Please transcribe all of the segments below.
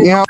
Yeah.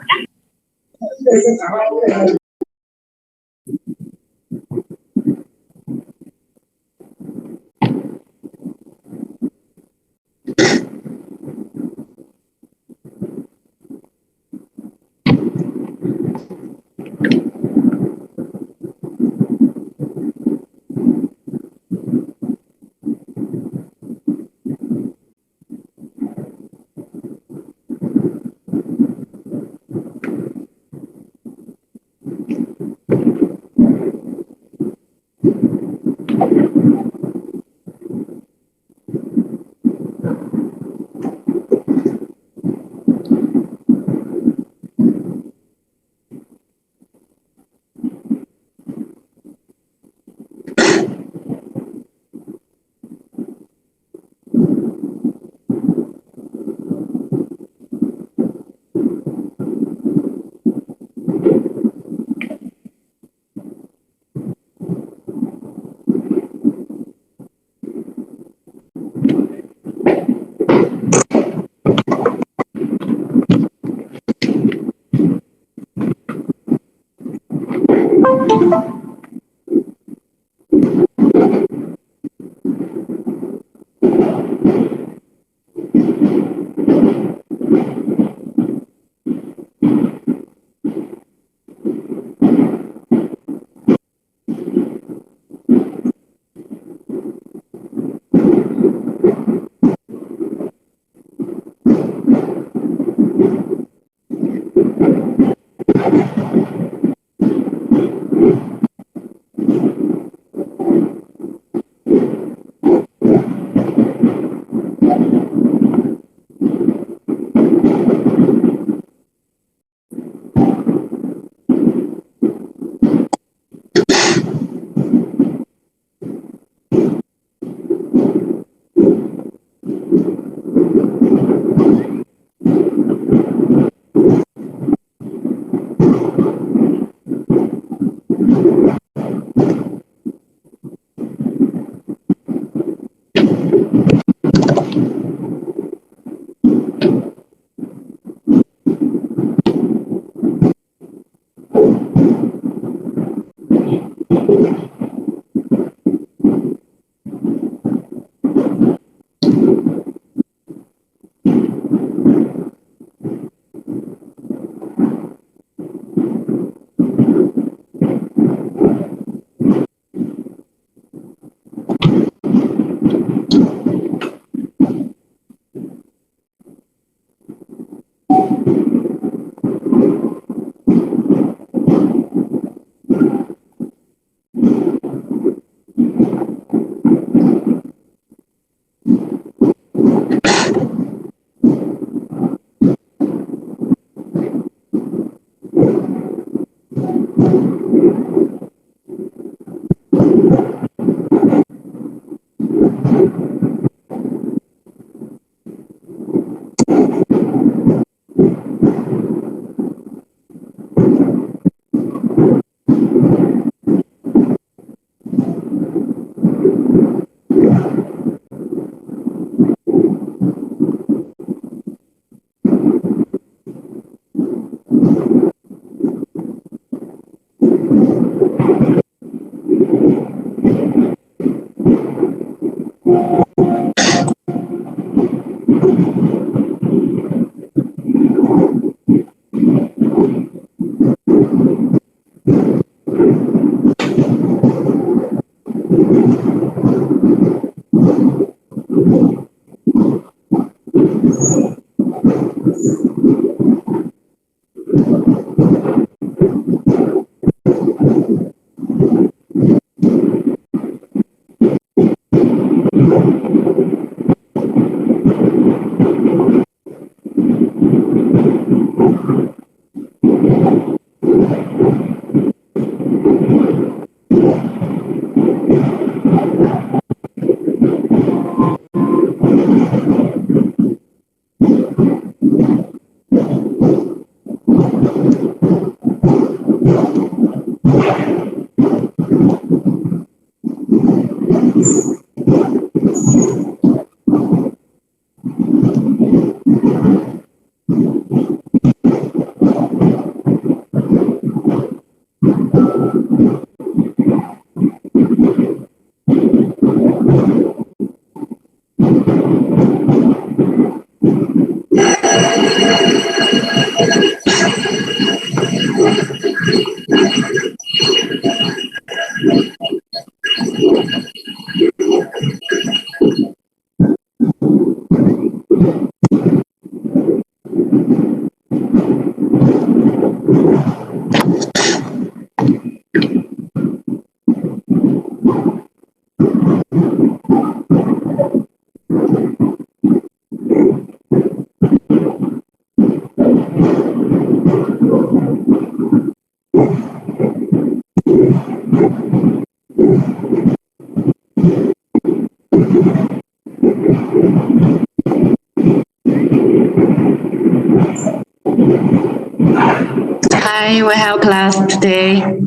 Hi, we have class today.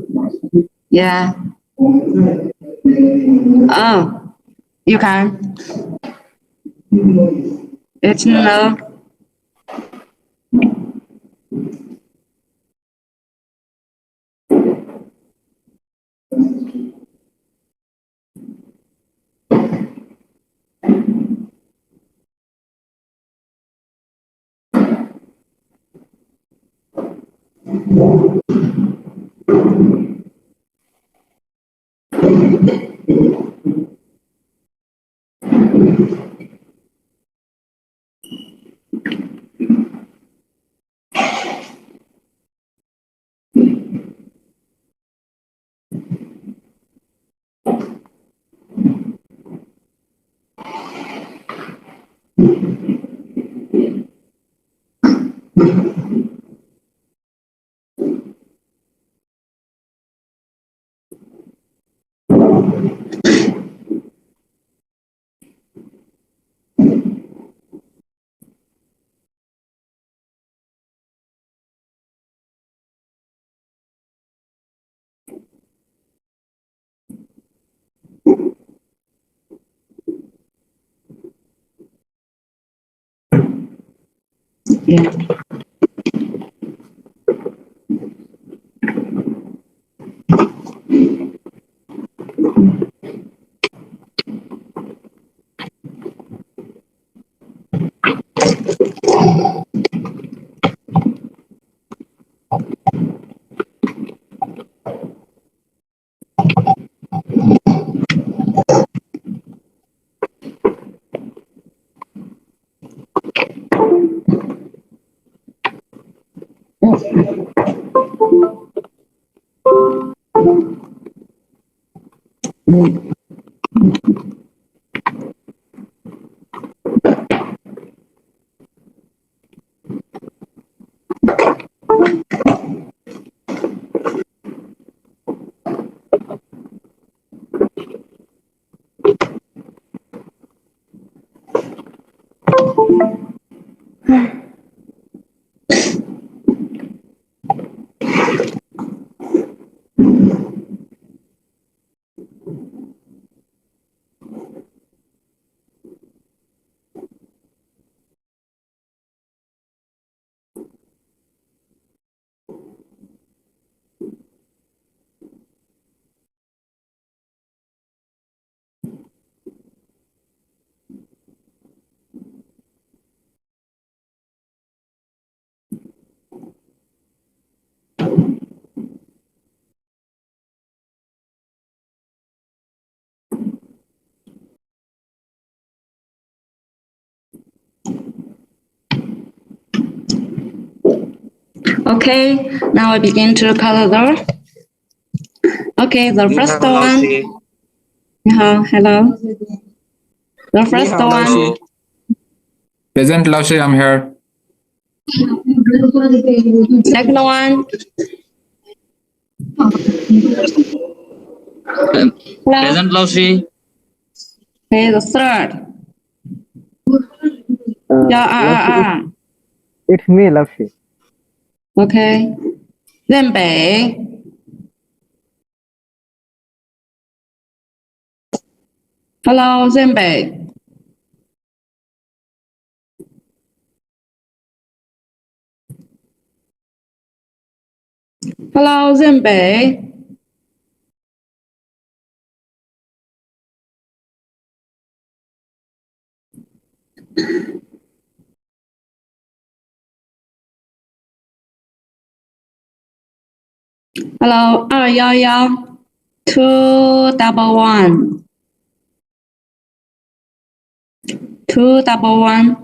Yeah. Oh, you can. It's no. Yeah. Okay, now I begin to color the. Okay, the first one. 你好 hello. The first one. Present, Laushi, I'm here. Second one. Hello. Present, Laushi. Okay, the third. It's me, Lakshmi. Okay. 任北 Hello, 任北 Hello, 任北 Hello, 211 211 211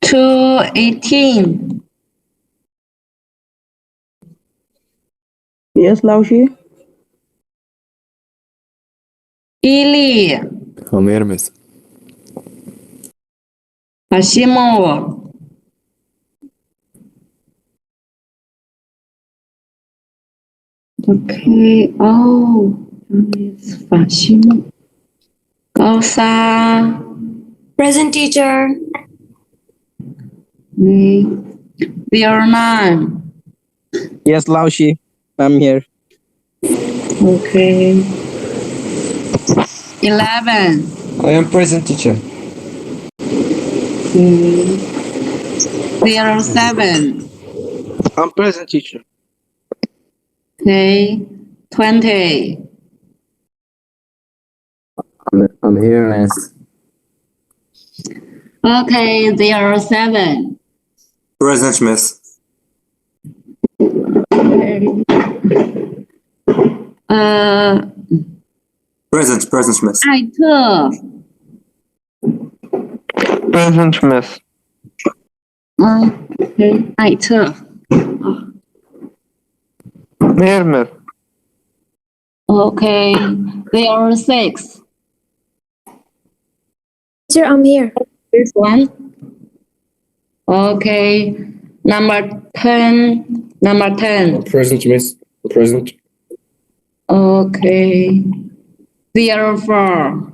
218 Yes, Laushi. 伊利 I'm here, miss. 法西莫 Okay, oh, it's 法西莫高沙 Present, teacher. 09 Yes, Laushi. I'm here. Okay. 11. I am present, teacher. 07. I'm present, teacher. Okay. 20. I'm here, miss. Okay. 07. Present, miss. Present, miss. 艾特 Present, miss. Okay. 艾特 Here, miss. Okay. 06. Teacher, I'm here. This one. Okay. Number 10. Number 10. Present, miss. Present. Okay. 04.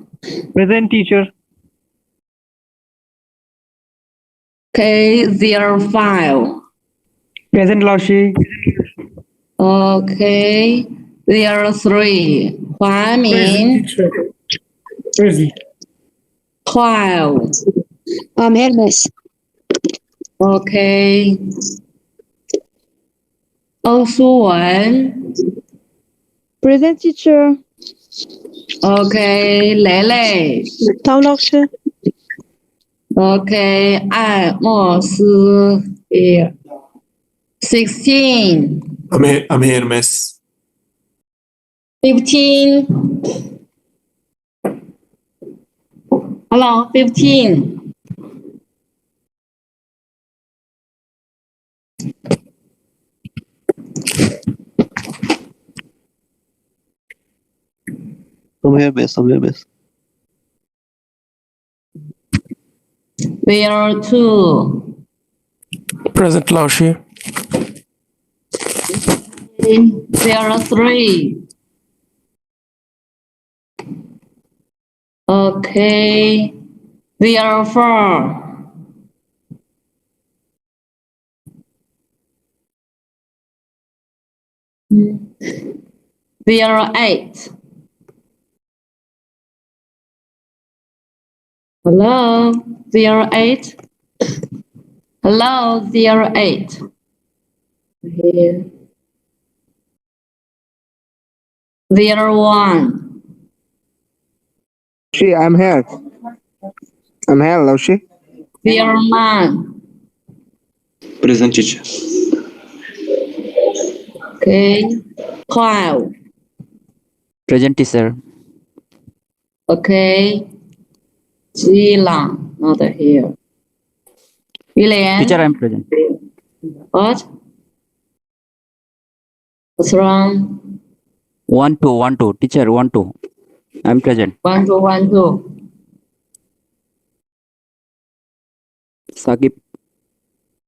Present, teacher. Okay. 05. Present, Laushi. Okay. 03. 华明 Present. 12. I'm here, miss. Okay. 欧苏文 Present, teacher. Okay. 蕾蕾 Tao Lakshmi. Okay. 爱莫斯 16. I'm here, miss. 15. Hello, 15. I'm here, miss. I'm here, miss. 02. Present, Laushi. 03. Okay. 04. Mm. 08. Hello, 08. Hello, 08. Here. 01. I'm here. I'm here, Laushi. 09. Present, teacher. Okay. 12. Present, teacher. Okay. Jilang, not here. William. Teacher, I am present. What? What's wrong? 1 2 1 2. Teacher, 1 2. I am present. 1 2 1 2. Sakib.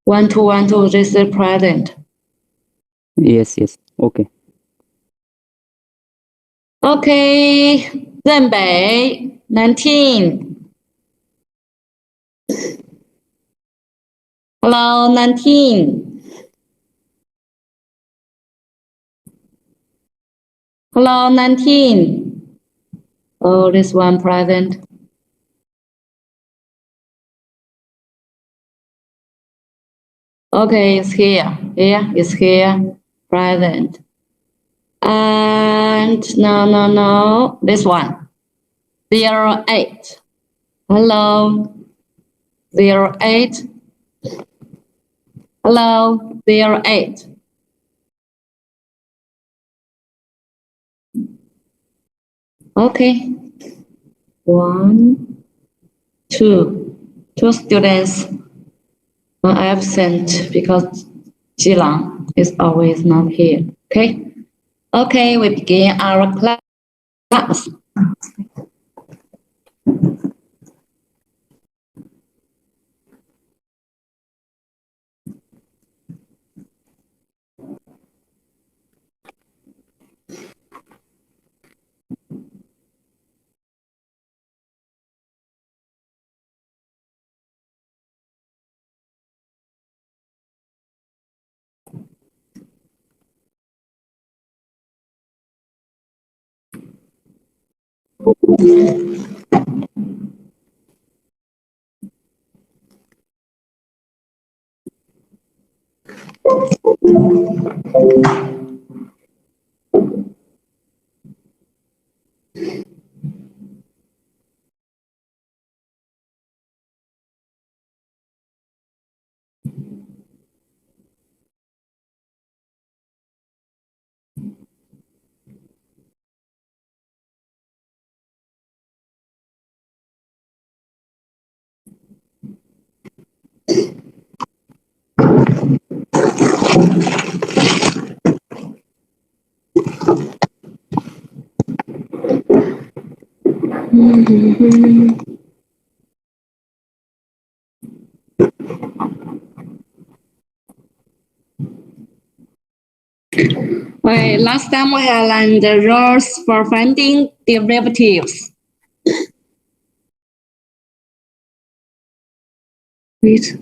1 2 1 2. This is present. Yes, yes. Okay. Okay. Zhenbei 19. Hello, 19. Hello, 19. Oh, this one present. Okay, it's here. Here, it's here. Present. And no. This one. 08. Hello. 08. Hello. 08. Okay. 1, 2. 2 students are absent because Jilang is always not here. Okay. Okay, we begin our class. Okay, last time we had learned the rules for finding derivatives. Wait.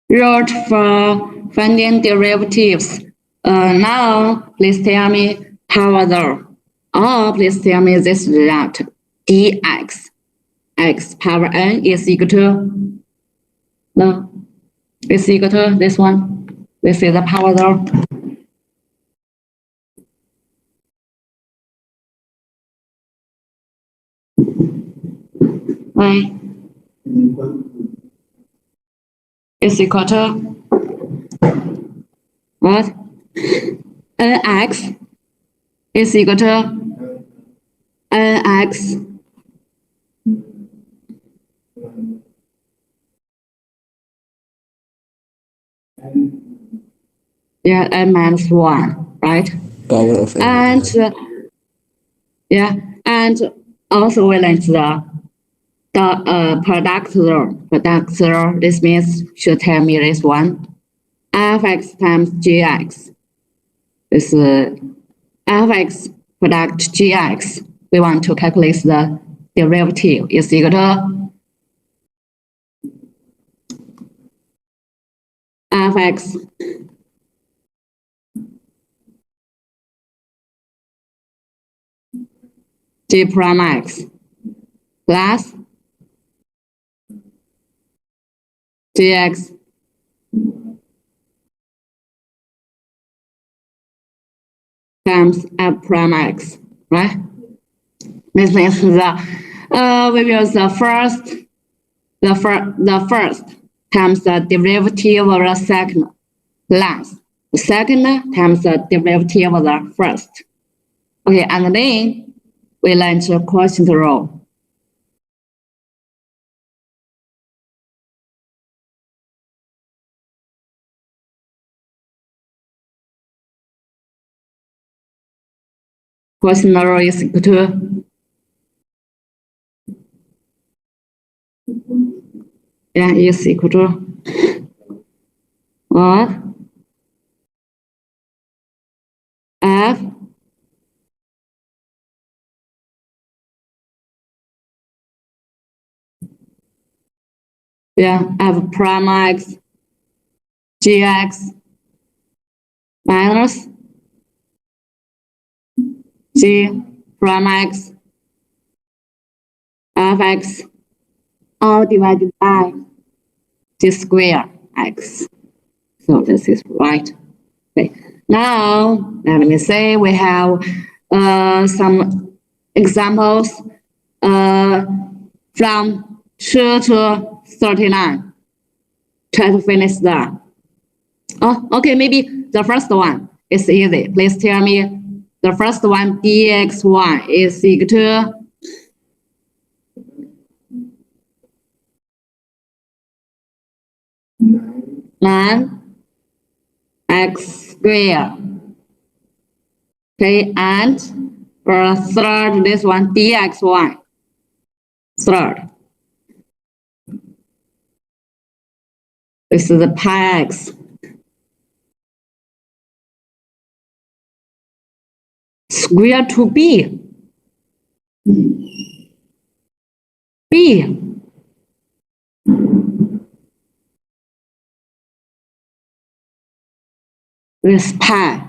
Rule for finding derivatives. Now, please tell me power. Or please tell me this result. dx x power n is equal to no, is equal to this one. This is the power law. Right. Is equal to what? Nx is equal to Nx yeah, n minus 1, right? Power of n. And yeah, and also we learned the product rule. Product rule, this means should tell me this one. fx times gx. This fx product gx. We want to calculate the derivative is equal to fx g prime x plus gx times f prime x, right? This means we will use the first times the derivative of the second plus second times the derivative of the first. Okay, and then we learn the quotient rule. Quotient rule is equal to is equal to what? F F prime x gx minus g prime x fx all divided by g square x. So this is right. Okay. Now let me say we have some examples from 2 to 39. Try to finish that. Oh, okay, maybe the first one is easy. Please tell me the first one, dxy is equal to x squared. Okay, and for third, this one, dxy. Third. This is the pi x. Square to b. B. This pi.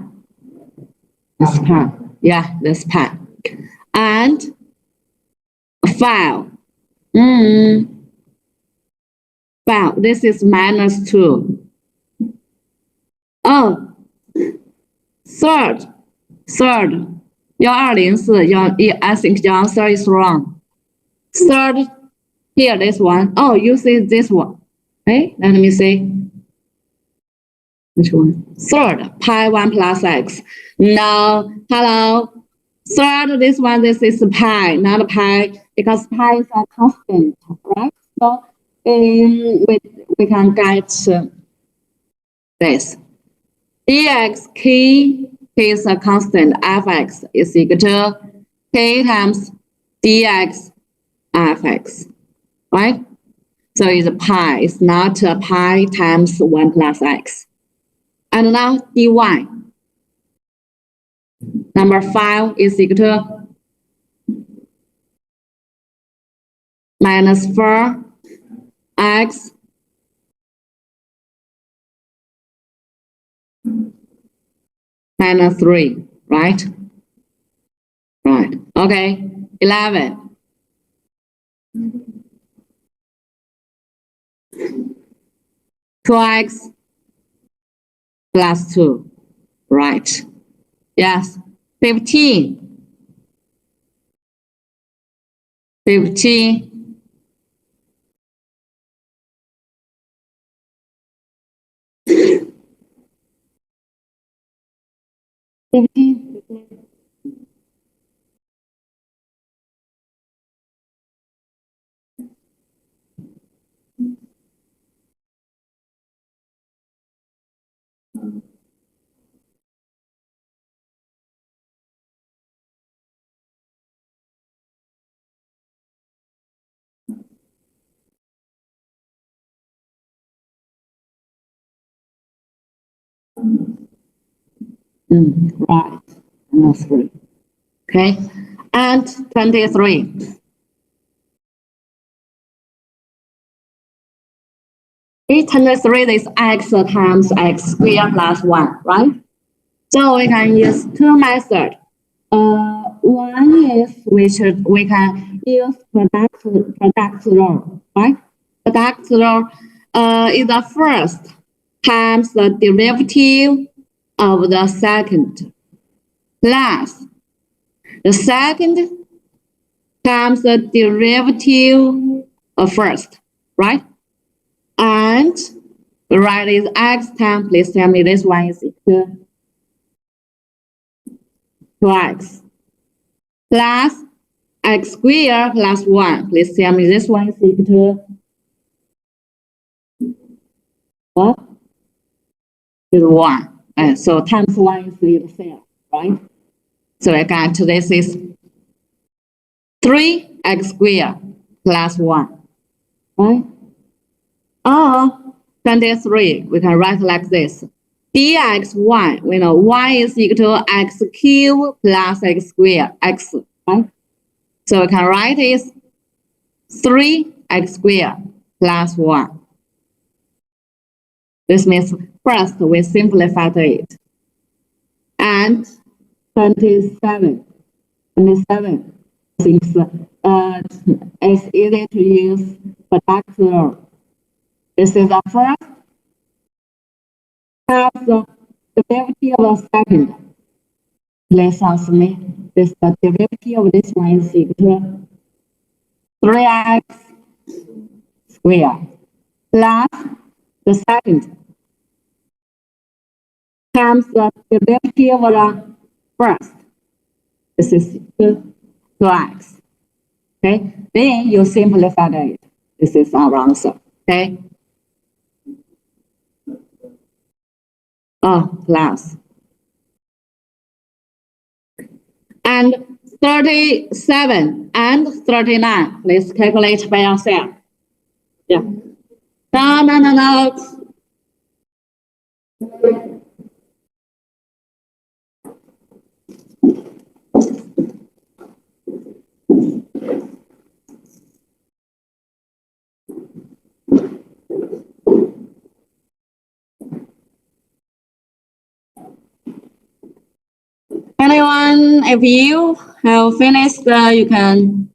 This pi. Yeah, this pi. And 5. 5. This is minus 2. Oh, third. 1204. I think your answer is wrong. Third, here, this one. Oh, you see this one. Okay, let me see. Which one? Third, pi 1 plus x. No, hello. Third, this one, this is pi, not pi, because pi is a constant, right? So we can get this. dx k is a constant, fx is equal to k times dx fx, right? So it's a pi, it's not a pi times 1 plus x. And now dy. Number 5 is equal to minus 4 x minus 3, right? Right. Okay. 11. Two x plus 2, right? Yes. 15. 15. 15. Right. And 3. Okay. And 23. Okay, 23 is x times x squared plus 1, right? So we can use two methods. One is which we can use product rule, right? Product rule is the first times the derivative of the second plus the second times the derivative of first, right? And the right is x times, please tell me this one is equal to 2x plus x squared plus 1. Please tell me this one is equal to what? Is 1. And so times 1 is itself, right? So I got this is 3x squared plus 1, right? Or 23, we can write like this. dx1, we know y is equal to x cubed plus x squared, x, right? So we can write is 3x squared plus 1. This means first we simplify it. And 27 since it's easy to use product rule. This is the first. Have the derivative of the second. Please answer me. This the derivative of this one is equal to 3x squared plus the second times the derivative of the first. This is equal to 2x. Okay, then you simplify it. This is our answer. Okay. Plus. And 37 and 39. Please calculate by yourself. Yeah. No. Anyone, if you have finished, you can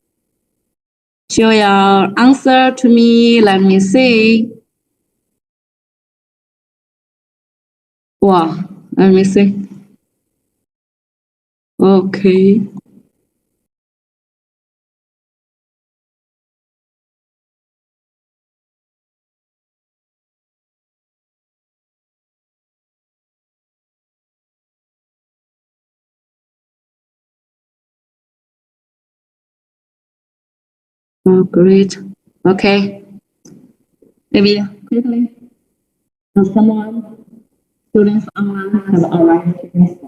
show your answer to me. Let me see. Wow, let me see. Okay. Oh, great. Okay. Maybe quickly, someone, students online have already finished.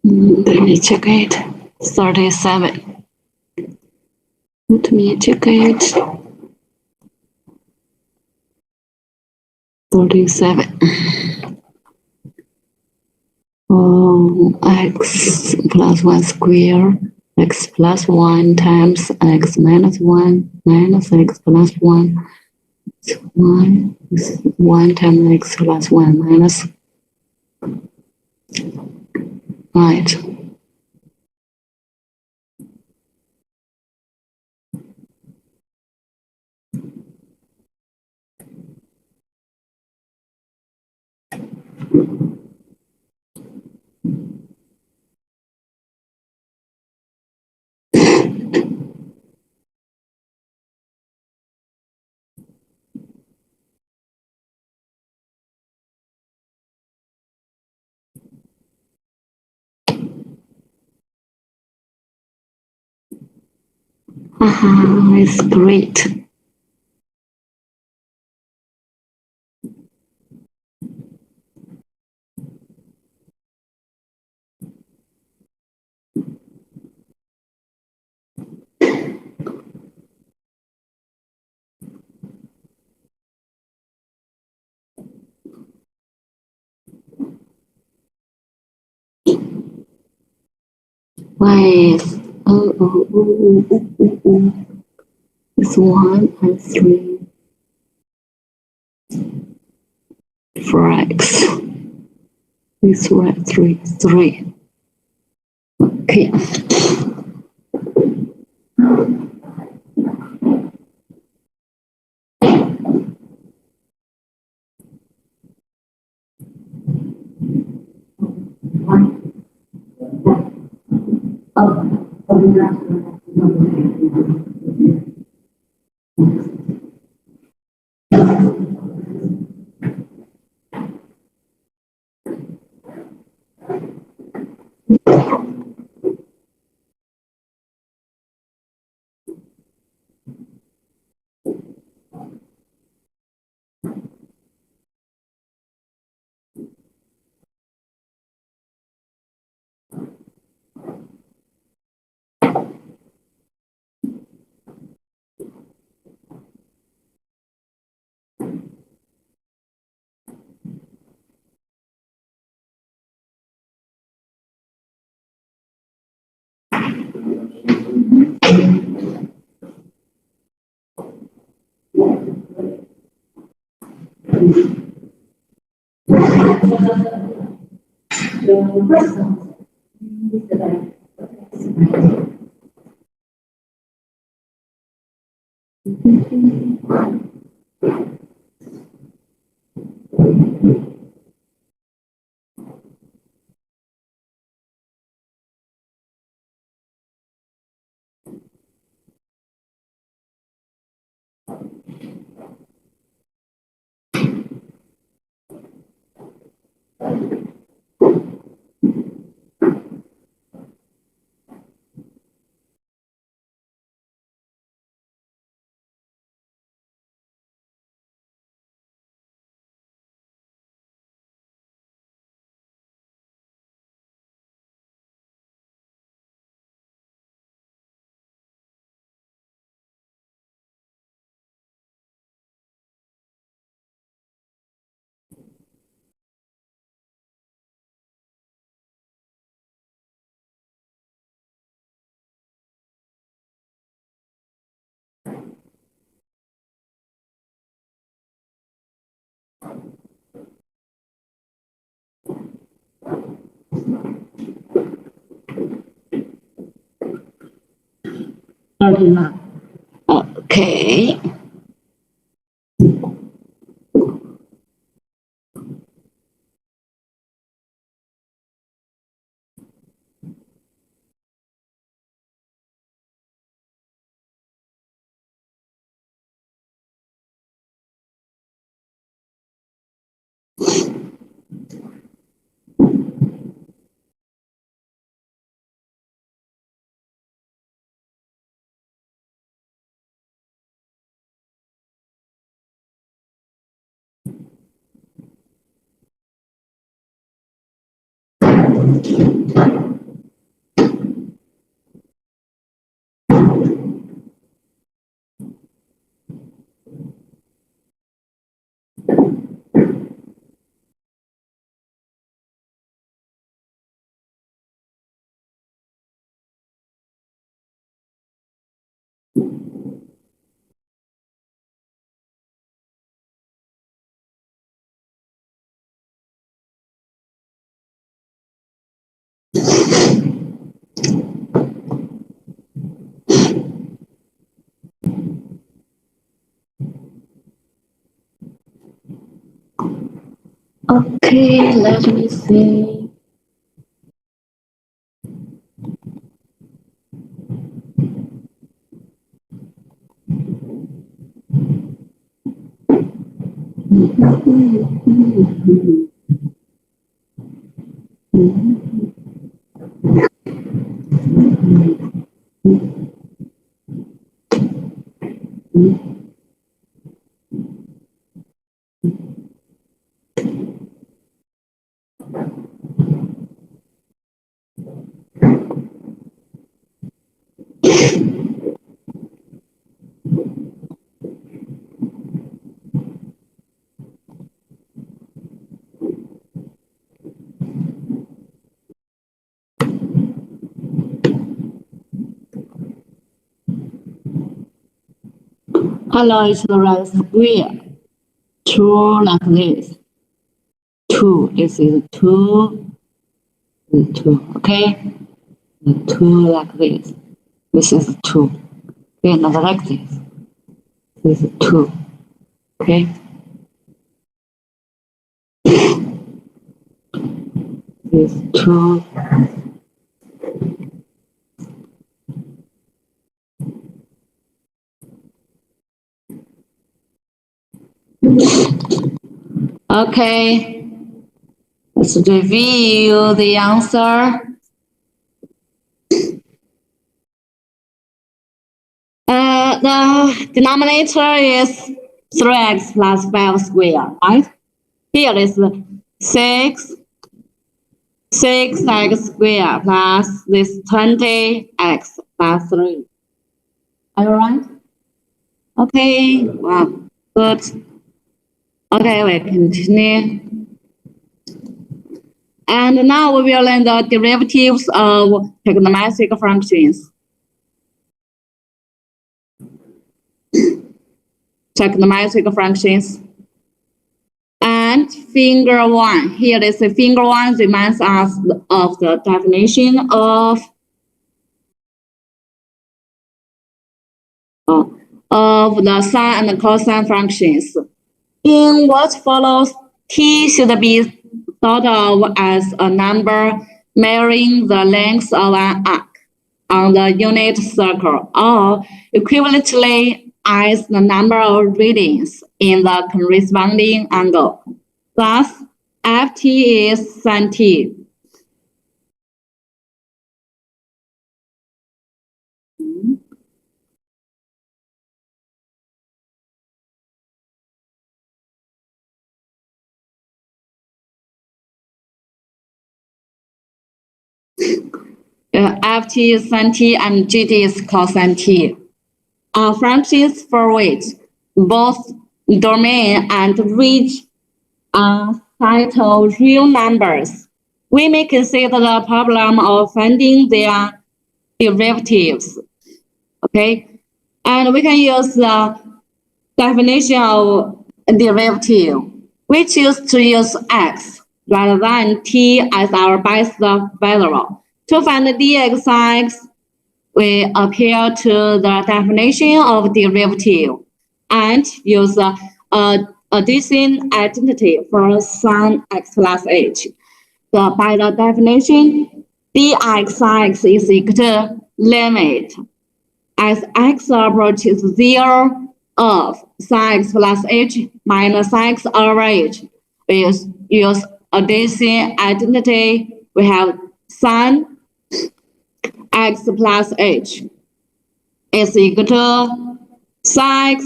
Let me check it. 37. Let me check it. 37. X plus 1 square, x plus 1 times x minus 1 minus x plus 1 1 times x plus 1 minus. Right. It's great. Wait. Oh. It's 1 and 3 for x. It's right, 3. Okay. Okay. Okay, let me see. Hello, it's the right square. Two like this. Two. This is two. Two. Okay. Two like this. This is two. Okay, not like this. This is two. Okay. This two. Okay. Let's review the answer. The denominator is 3x plus 5 squared, right? Here is 6x squared plus this 20x plus 3. Are you right? Okay, wow, good. Okay, we continue. And now we will learn the derivatives of trigonometric functions. Trigonometric functions. And figure 1. Here is the figure 1 reminds us of the definition of the sine and cosine functions. In what follows, t should be thought of as a number measuring the length of an arc on the unit circle, or equivalently as the number of readings in the corresponding angle. Thus, ft is sin t. Ft is sin t and gt is cosine t. Are functions for which both domain and range are titled real numbers. We may consider the problem of finding their derivatives. Okay, and we can use the definition of derivative. We choose to use x rather than t as our base variable. To find the dx, we appeal to the definition of derivative and use the addition identity for sin x plus h. So by the definition, dx is equal to limit as x approaches 0 of sin x plus h minus x over h. We use addition identity. We have sin x plus h is equal to sin x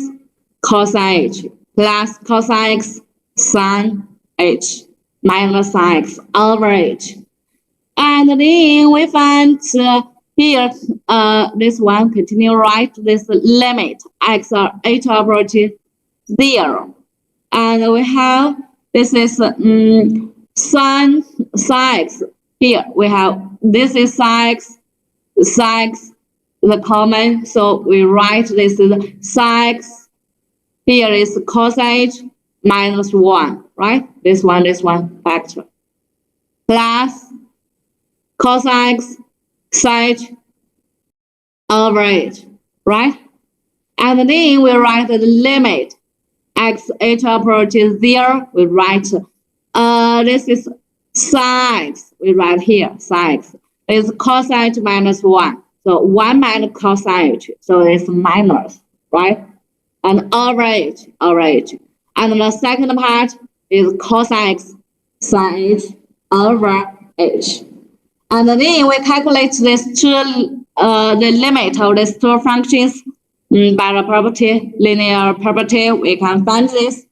cosine h plus cosine x sin h minus sin x over h. And then we find here, this one continue right, this limit x h approaches 0. And we have, this is sin x. Here we have, this is sin x, the common, so we write this is sin x. Here is cosine h minus 1, right? This one factor. Plus cosine x sin h over h, right? And then we write the limit x h approaches 0. We write This is sin x. We write here sin x is cos h minus 1. So 1 minus cos h. So it's minus, right? And average. And the second part is cos x sin h over h. And then we calculate this two, the limit of these two functions by the property, linear property. We can find this.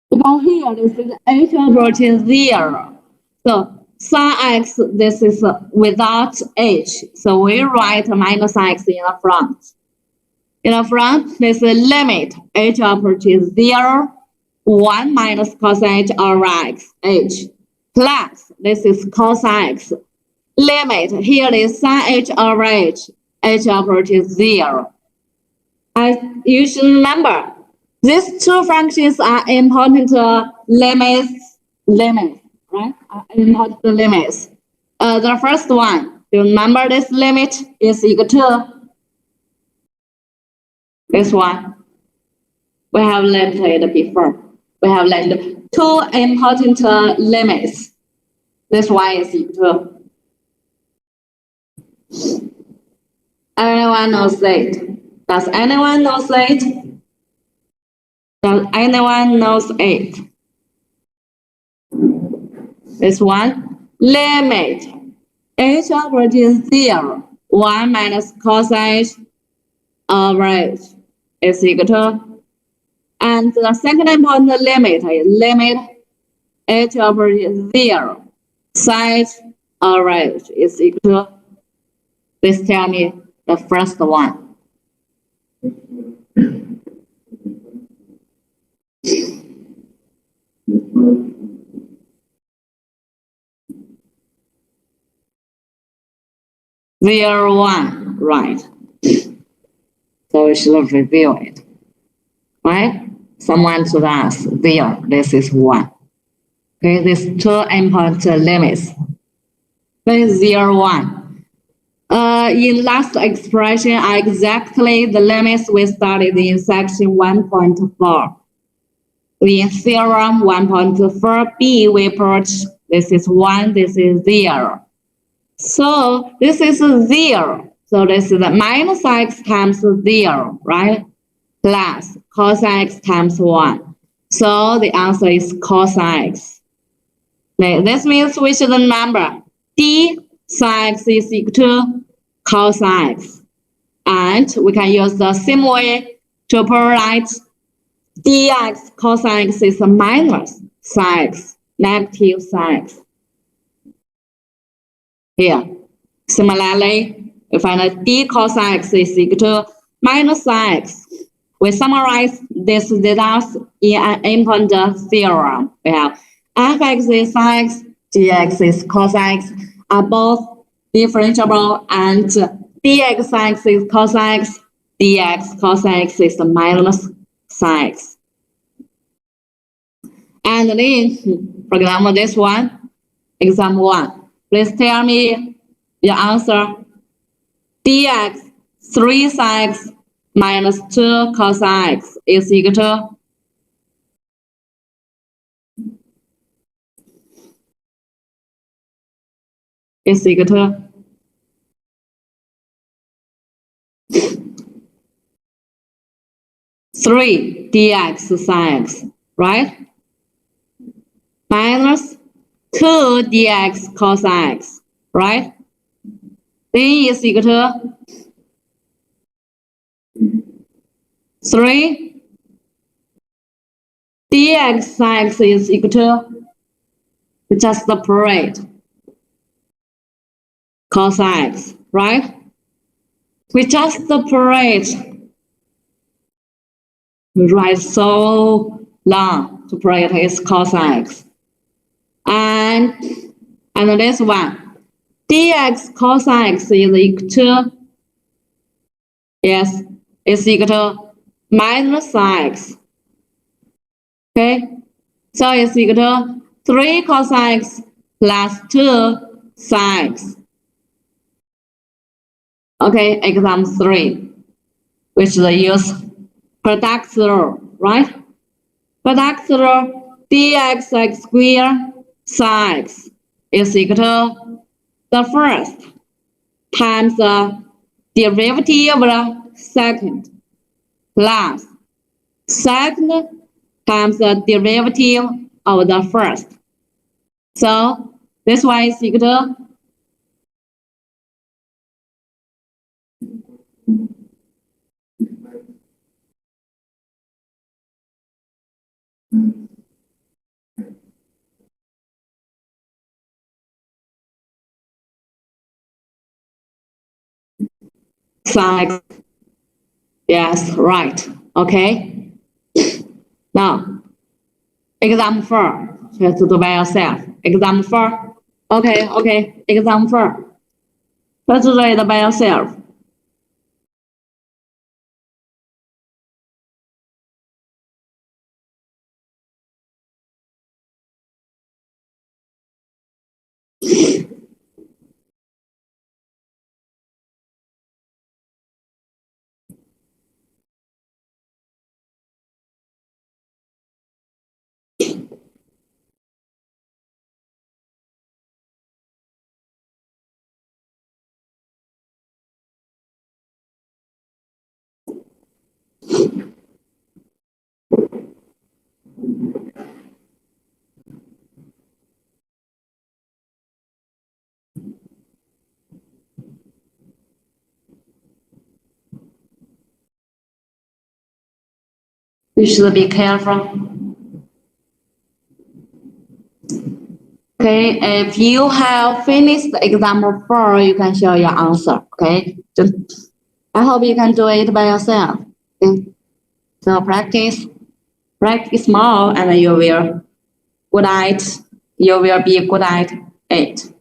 Because here, this is h approaching 0. So sin x, this is without h. So we write minus x in the front. In the front, this is limit h approaches 0, 1 minus cos h over x, h. Plus, this is cos x. Limit, here is sin h over h approaches 0. As you should remember, these two functions are important limits, right? Are important limits. The first one, you remember this limit is equal to this one. We have learned it before. We have learned two important limits. This one is equal to. Anyone knows it? Does anyone knows it? Does anyone knows it? This one, limit h approaches 0, 1 minus cos h over h is equal to. And the second important limit is limit h approaches 0, sin h over h is equal to. Please tell me the first one. Zero, 1, right. So we should review it, right? Someone should ask, 0, this is 1. Okay, these two important limits. Okay, 0, 1. In last expression are exactly the limits we studied in section 1.4. In theorem 1.4b, we approach this is 1, this is 0. So this is 0. So this is minus x times 0, right? Plus cos x times 1. So the answer is cos x. Okay, this means we should remember d sin x is equal to cos x. And we can use the same way to write dx cos x is minus sin x, negative sin x. Here, similarly, we find that d cos x is equal to minus sin x. We summarize this results in an important theorem. We have fx is sin x, gx is cos x, are both differentiable, and dx sin x is cos x, dx cos x is minus sin x. And then, for example, this one, example 1. Please tell me your answer. dx 3 sin x minus 2 cos x is equal to. Is equal to 3 dx sin x, right? Minus 2 dx cos x, right? Then is equal to 3 dx sin x is equal to, we just separate cos x, right? We just separate. We write so long to separate is cos x. And this one, dx cos x is equal to, yes, is equal to minus sin x. Okay, so it's equal to 3 cos x plus 2 sin x. Okay, example 3, which is use product rule, right? Product rule, dx squared sin x is equal to the first times the derivative of the second plus second times the derivative of the first. So this one is equal to sin x. Yes, right. Okay. Now, example 4. You have to do by yourself. Example 4. Okay. Example 4. Let's do it by yourself. You should be careful. Okay, if you have finished the example 4, you can show your answer. Okay, I hope you can do it by yourself. Okay? So practice more, and you will good at. You will be good at it.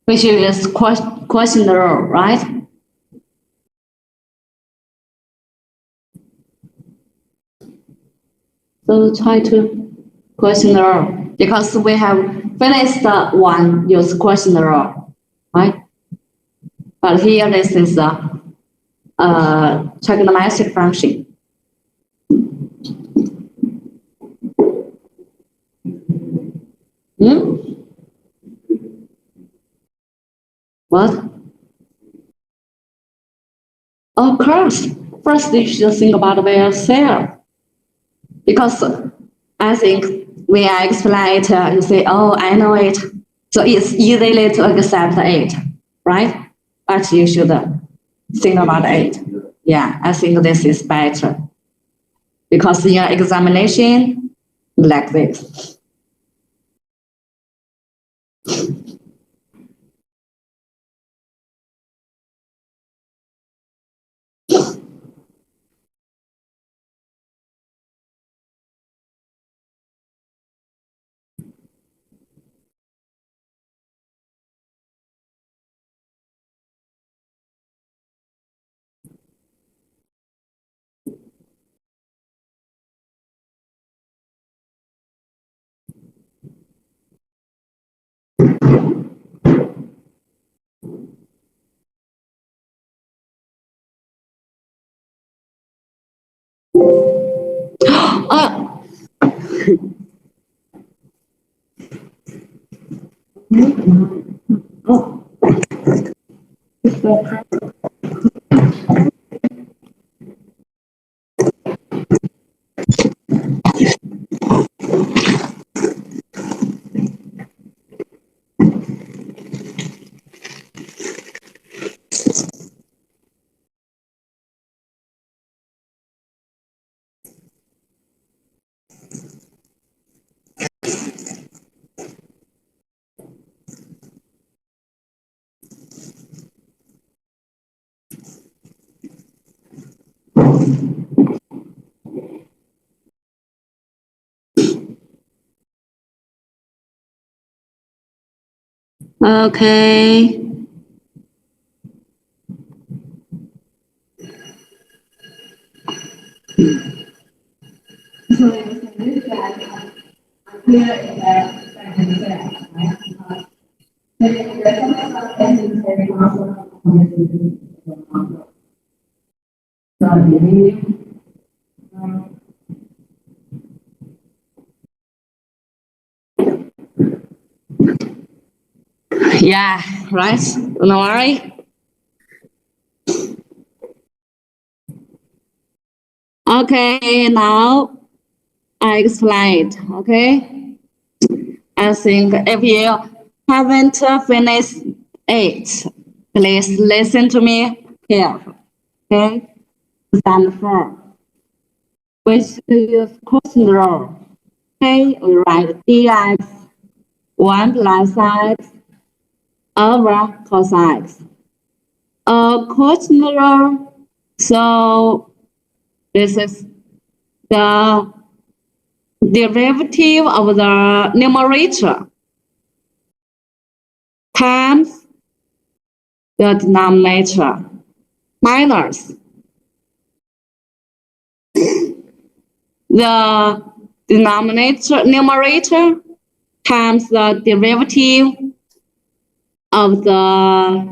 Which is questionnaire, right? So try to questionnaire because we have finished one use questionnaire, right? But here this is a trigonometric function. What? Of course, first you should think about yourself. Because I think when I explain it, you say, oh, I know it. So it's easy to accept it, right? But you should think about it. Yeah, I think this is better. Because in your examination, like this. Okay. Yeah, right. Don't worry. Okay, now I explained. Okay, I think if you haven't finished it, please listen to me here. Okay, stand for which is question rule. Okay, we write dx 1 plus x over cos x. Question rule. So this is the derivative of the numerator times the denominator minus the numerator times the derivative of the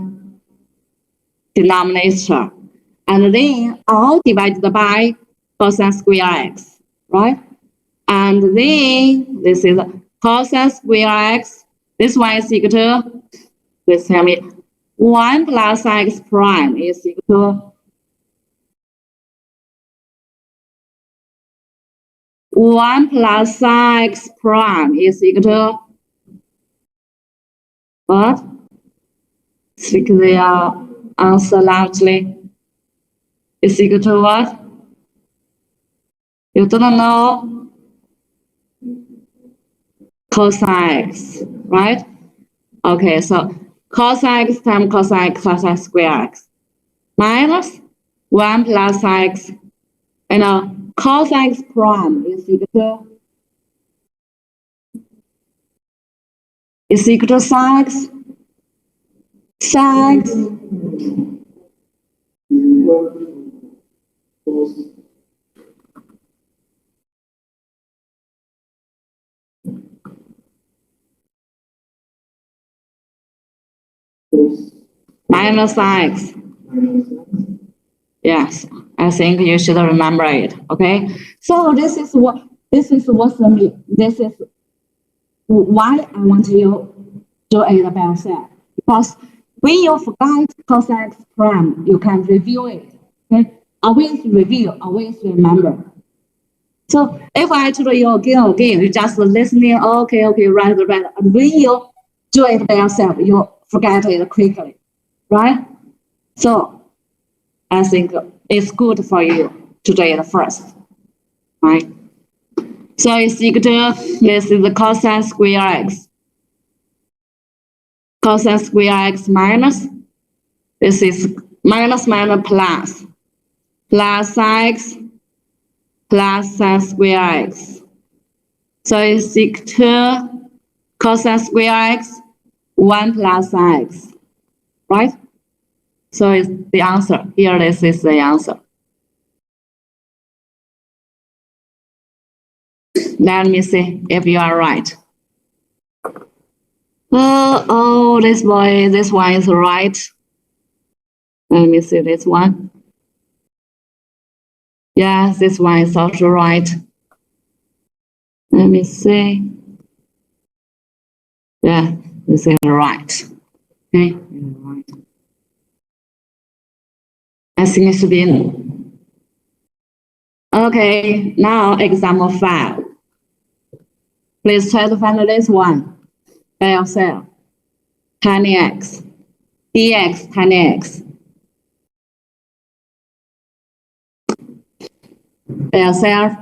denominator, and then all divided by cosine square x, right? And then this is cosine square x. This one is equal to, please tell me, 1 plus x prime is equal to 1 plus x prime is equal to what? Speak the answer loudly. Is equal to what? You don't know cosine x, right? Okay, so cos x times cosine square x minus 1 plus x, and cos x prime is equal to sin x, sin x minus sin x. Yes, I think you should remember it. Okay, so this is why I want you do it by yourself, because when you forget cos x prime, you can review it. Okay, always review, always remember. So if I told you again, you just listening. Okay, right. And when you do it by yourself, you forget it quickly, right? So I think it's good for you to do it first, right? So it's equal to, this is the cosine square x. Cosine square x minus, this is minus plus, plus x plus sin square x. So it's equal to cosine square x 1 plus x, right? So it's the answer. Here, this is the answer. Let me see if you are right. This one is right. Let me see this one. Yes, this one is also right. Let me see. Yeah, this is right. Okay, right. I think it should be. Okay, now example 5. Please try to find this one by yourself. Tiny x, dx tiny x. By yourself.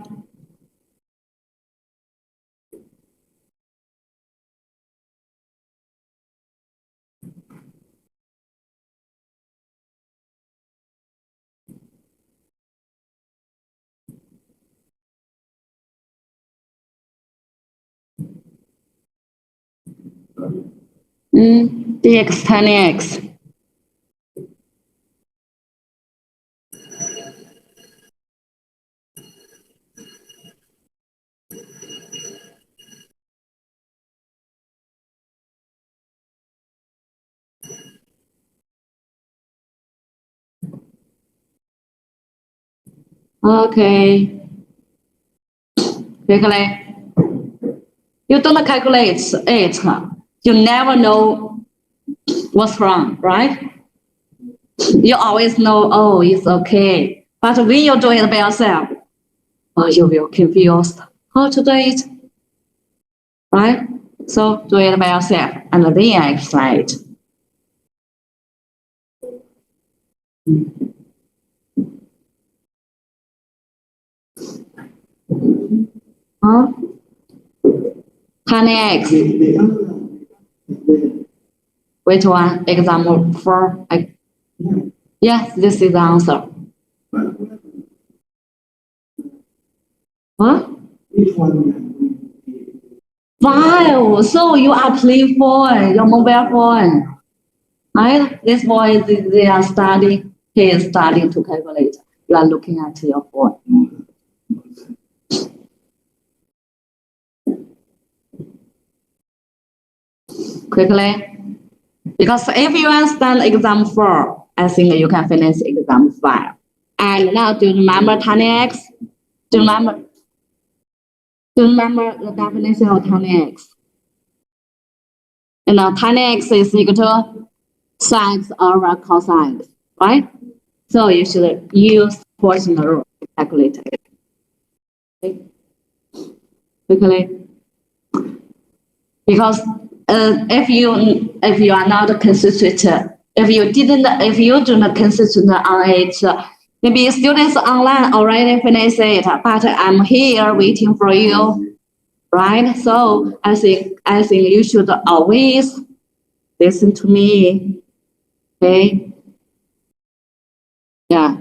dx tan x. Okay. Quickly. You don't calculate it. You never know what's wrong, right? You always know, oh, it's okay. But when you do it by yourself, oh, you will confused how to do it, right? So do it by yourself and then explain it. Huh? Tan x. Which one? Example 4. Yes, this is the answer. Huh? 5. So you are playing phone, your mobile phone. Right? This boy, they are studying. He is studying to calculate. You are looking at your phone. Quickly. Because if you understand exam 4, I think you can finish exam 5. And now do you remember tan x? Do you remember the definition of tan x? You know, tan x is equal to sin x over cos x, right? So you should use quotient rule to calculate it. Okay. Quickly. Because if you are not consistent, if you do not consistent on it, maybe students online already finish it, but I'm here waiting for you, right? So I think you should always listen to me, okay? Yeah.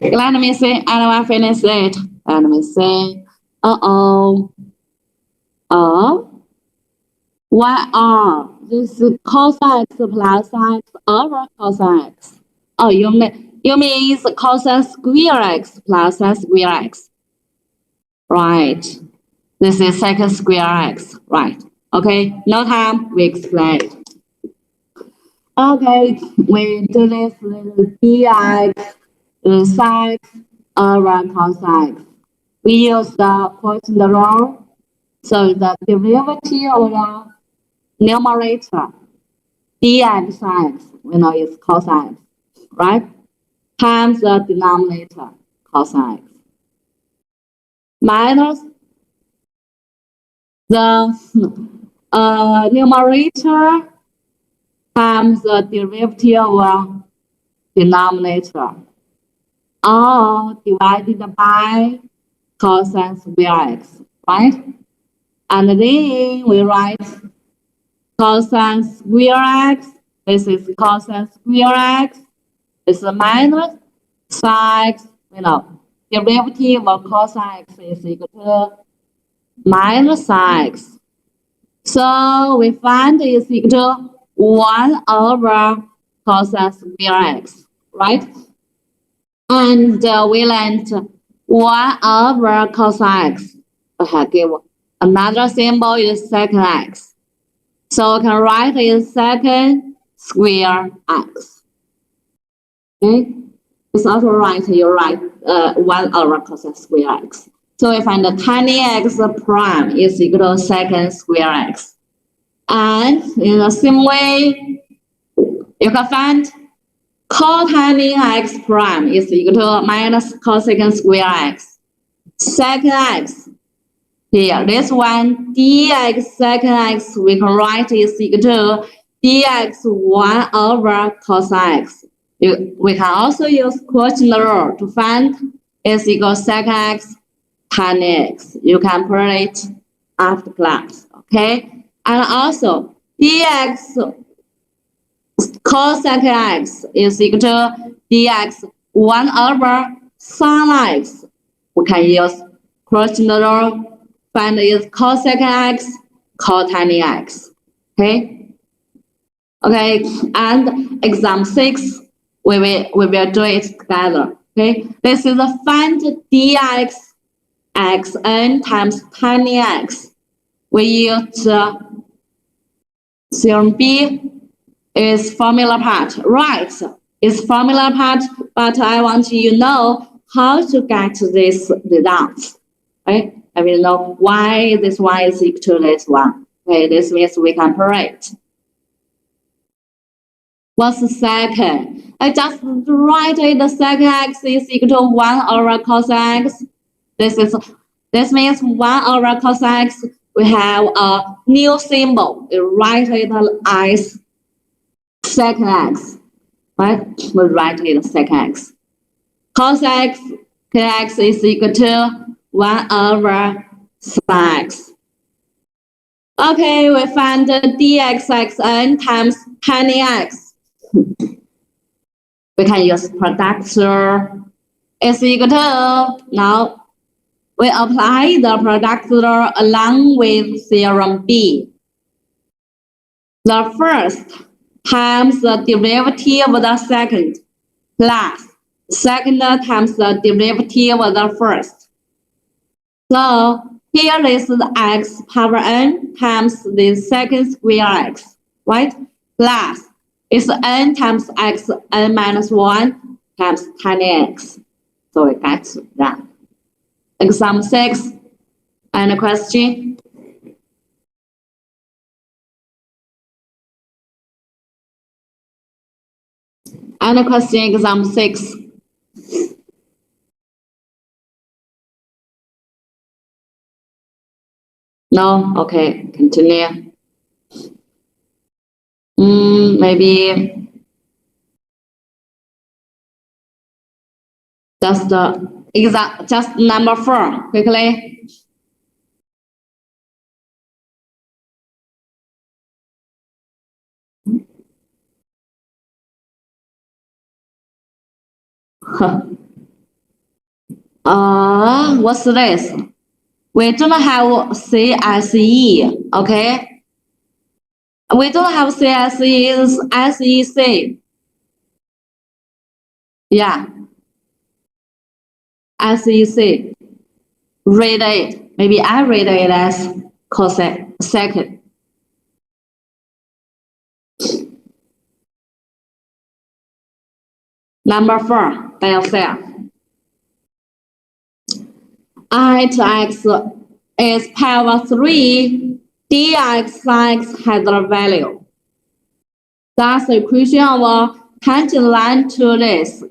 Let me see. Anyone finish it? Let me see. Why are this cos x plus x over cos x? Oh, you mean it's cos x square x plus x square x, right? This is second square x, right? Okay, no time, we explain. Okay, we do this with dx sin x over cos x. We use the quotient rule, so the derivative of the numerator dx sin x, we know it's cos x, right? Times the denominator cos x minus the numerator times the derivative of denominator, all divided by cos x square x, right? And then we write cos x square x. This is cos x square x. It's a minus sin x. You know, derivative of cos x is equal to minus sin x. So we find it's equal to 1 over cos x square x, right? And we learned 1 over cos x give another symbol is second x. So I can write is second square x. Okay, it's also right. You write 1 over cos x square x. So we find the tiny x prime is equal to second square x. And in the same way, you can find cos tiny x prime is equal to minus cosecant square x. Second x, here, this one, dx second x, we can write is equal to dx 1 over cos x. We can also use quotient rule to find is equal to second x tan x. You can put it after class, okay? And also, dx cos second x is equal to dx 1 over sin x. We can use quotient rule, find is cos second x, cos tiny x, okay? Okay, and exam 6, we will do it together, okay? This is the find dx xn times tiny x. We use theorem B is formula part, right? It's formula part, but I want you to know how to get this results, right? I will know why this one is equal to this one. Okay, this means we can operate. What's the second? I just write it, the second x is equal to 1 over cos x. This means 1 over cos x, we have a new symbol. We write it as second x, right? We write it second x. Cos x, kx is equal to 1 over sin x. Okay, we find dx xn times tiny x. We can use product rule is equal to, now we apply the product rule along with theorem B. The first times the derivative of the second plus second times the derivative of the first. So here is the x power n times the second square x, right? Plus it's n times x n minus 1 times tiny x. So we get that. Exam 6, and question? And question exam 6. No? Okay, continue. Maybe just just number 4, quickly. What's this? We don't have CSE, okay? We don't have CSE, is SEC. Yeah. SEC. Read it. Maybe I read it as cosecant. Number 4, by yourself. I to x is power 3, dx sin x has the value. That's the equation of a tangent line to this.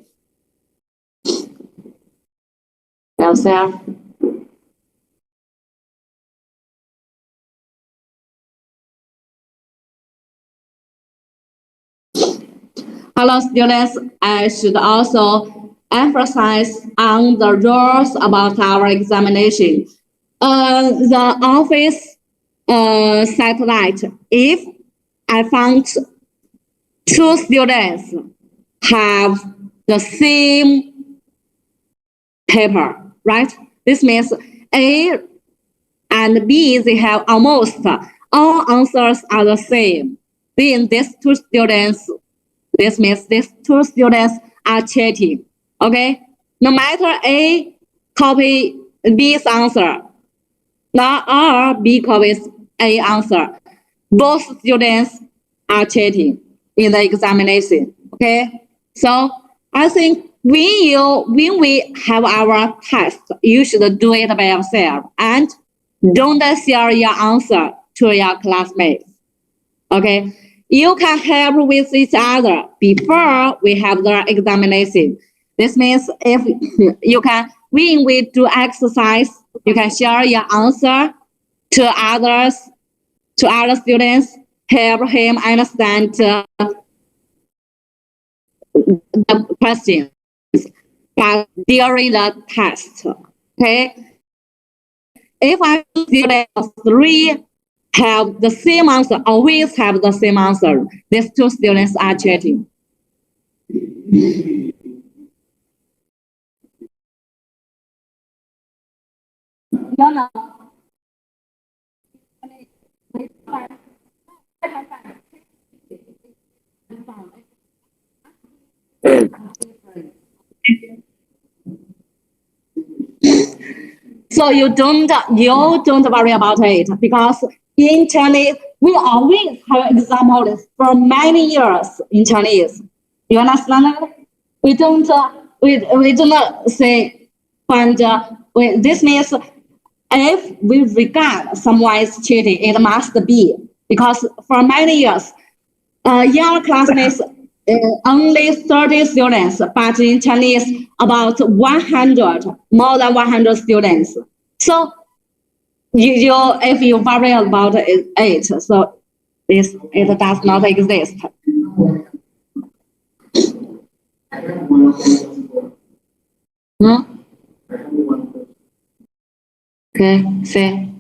By yourself. Hello, students. I should also emphasize on the rules about our examination. The office satellite, if I found 2 students have the same paper, right? This means A and B, they have almost all answers are the same. Then these 2 students, this means these 2 students are cheating, okay? No matter A copy B's answer, Now R, B with A answer. Both students are cheating in the examination. Okay, so I think when we have our test, you should do it by yourself and don't share your answer to your classmates. Okay, you can help with each other before we have the examination. This means if you can, when we do exercise, you can share your answer to others, to other students, help him understand the questions. But during the test, okay, if I student three have the same answer, always have the same answer, these two students are cheating. So you don't worry about it because in Chinese we always have examples for many years in Chinese. You understand that? We don't we do not say and this means if we regard someone is cheating, it must be because for many years, your classmates only 30 students, but in Chinese about 100, more than 100 students. So you if you worry about it, so it does not exist. Hmm? Okay, say.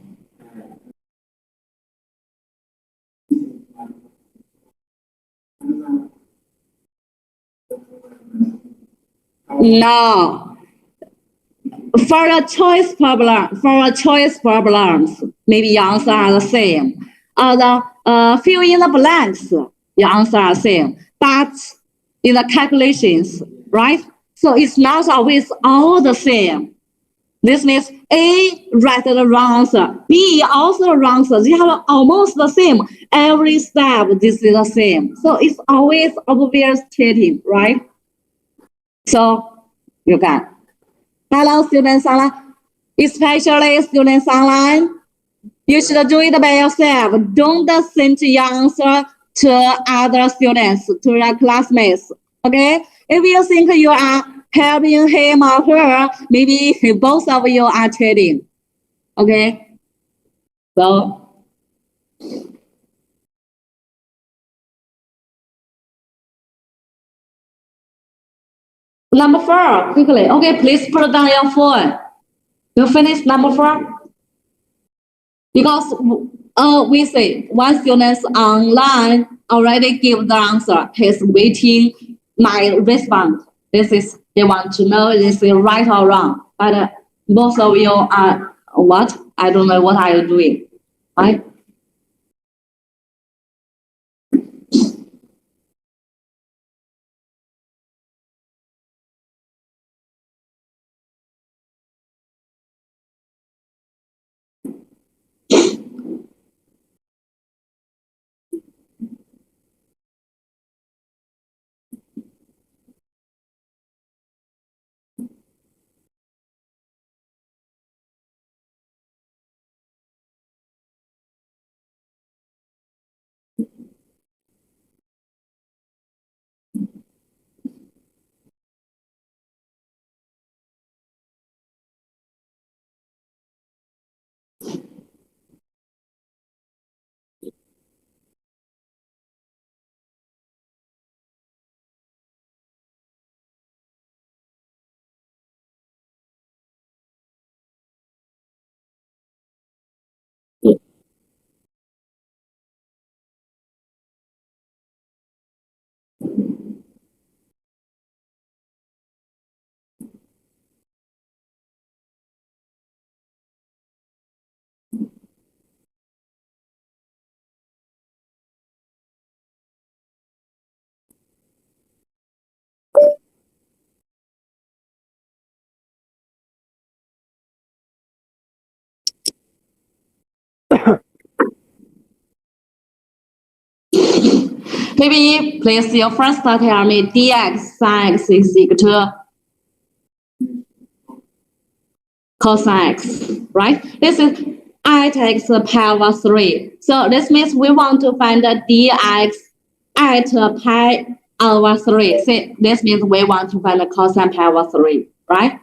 No, for a choice problems, maybe your answer are the same. Or the fill in the blanks, your answer are the same. But in the calculations, right? So it's not always all the same. This means A write the wrong answer, B also wrong answer. They have almost the same. Every step, this is the same. So it's always obvious cheating, right? So you can. Hello, students online, especially students online. You should do it by yourself. Don't send your answer to other students, to your classmates. Okay? If you think you are helping him or her, maybe both of you are cheating. Okay? So number 4, quickly. Okay, please put down your phone. You finish number 4? Because we say one student online already give the answer. He's waiting my response. This is they want to know this is right or wrong. But both of you are what? I don't know what are you doing, right? Maybe please you first tell me dx sin x is equal to cos x, right? This is I takes the power 3. So this means we want to find the dx at pi over 3. See, this means we want to find the cosine power 3, right?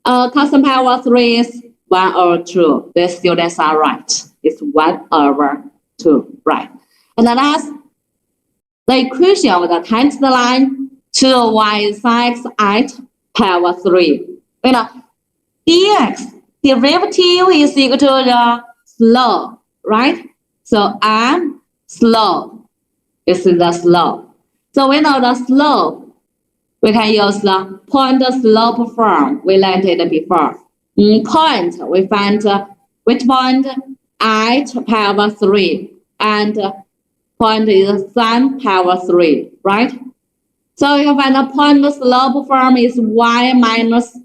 Cosine power 3 is 1 over 2. The students are right. It's 1 over 2, right? And the last, the equation of the tangent line to y sin x at power 3. You know, dx derivative is equal to the slope, right? So m slope is the slope. So we know the slope. We can use the point slope form we learned it before. Point, we find which point at power 3 and point is sin power 3, right? So you can find the point slope form is y minus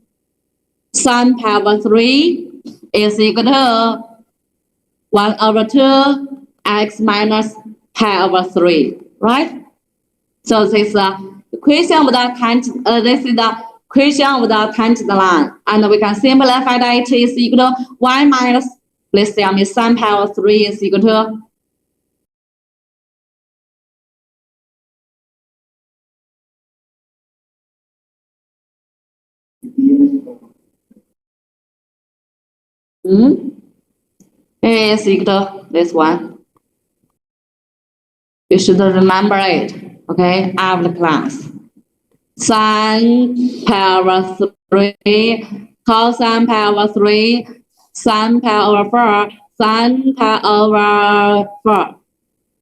sin power 3 is equal to 1 over 2 x minus pi over 3, right? So this is the equation of the tangent. This is the equation of the tangent line, and we can simplify that it is equal to y minus. Please tell me sin power 3 is equal to is equal to this one. You should remember it, okay, after class. Sin power 3, cosine power 3, sin power 4, sin power 4.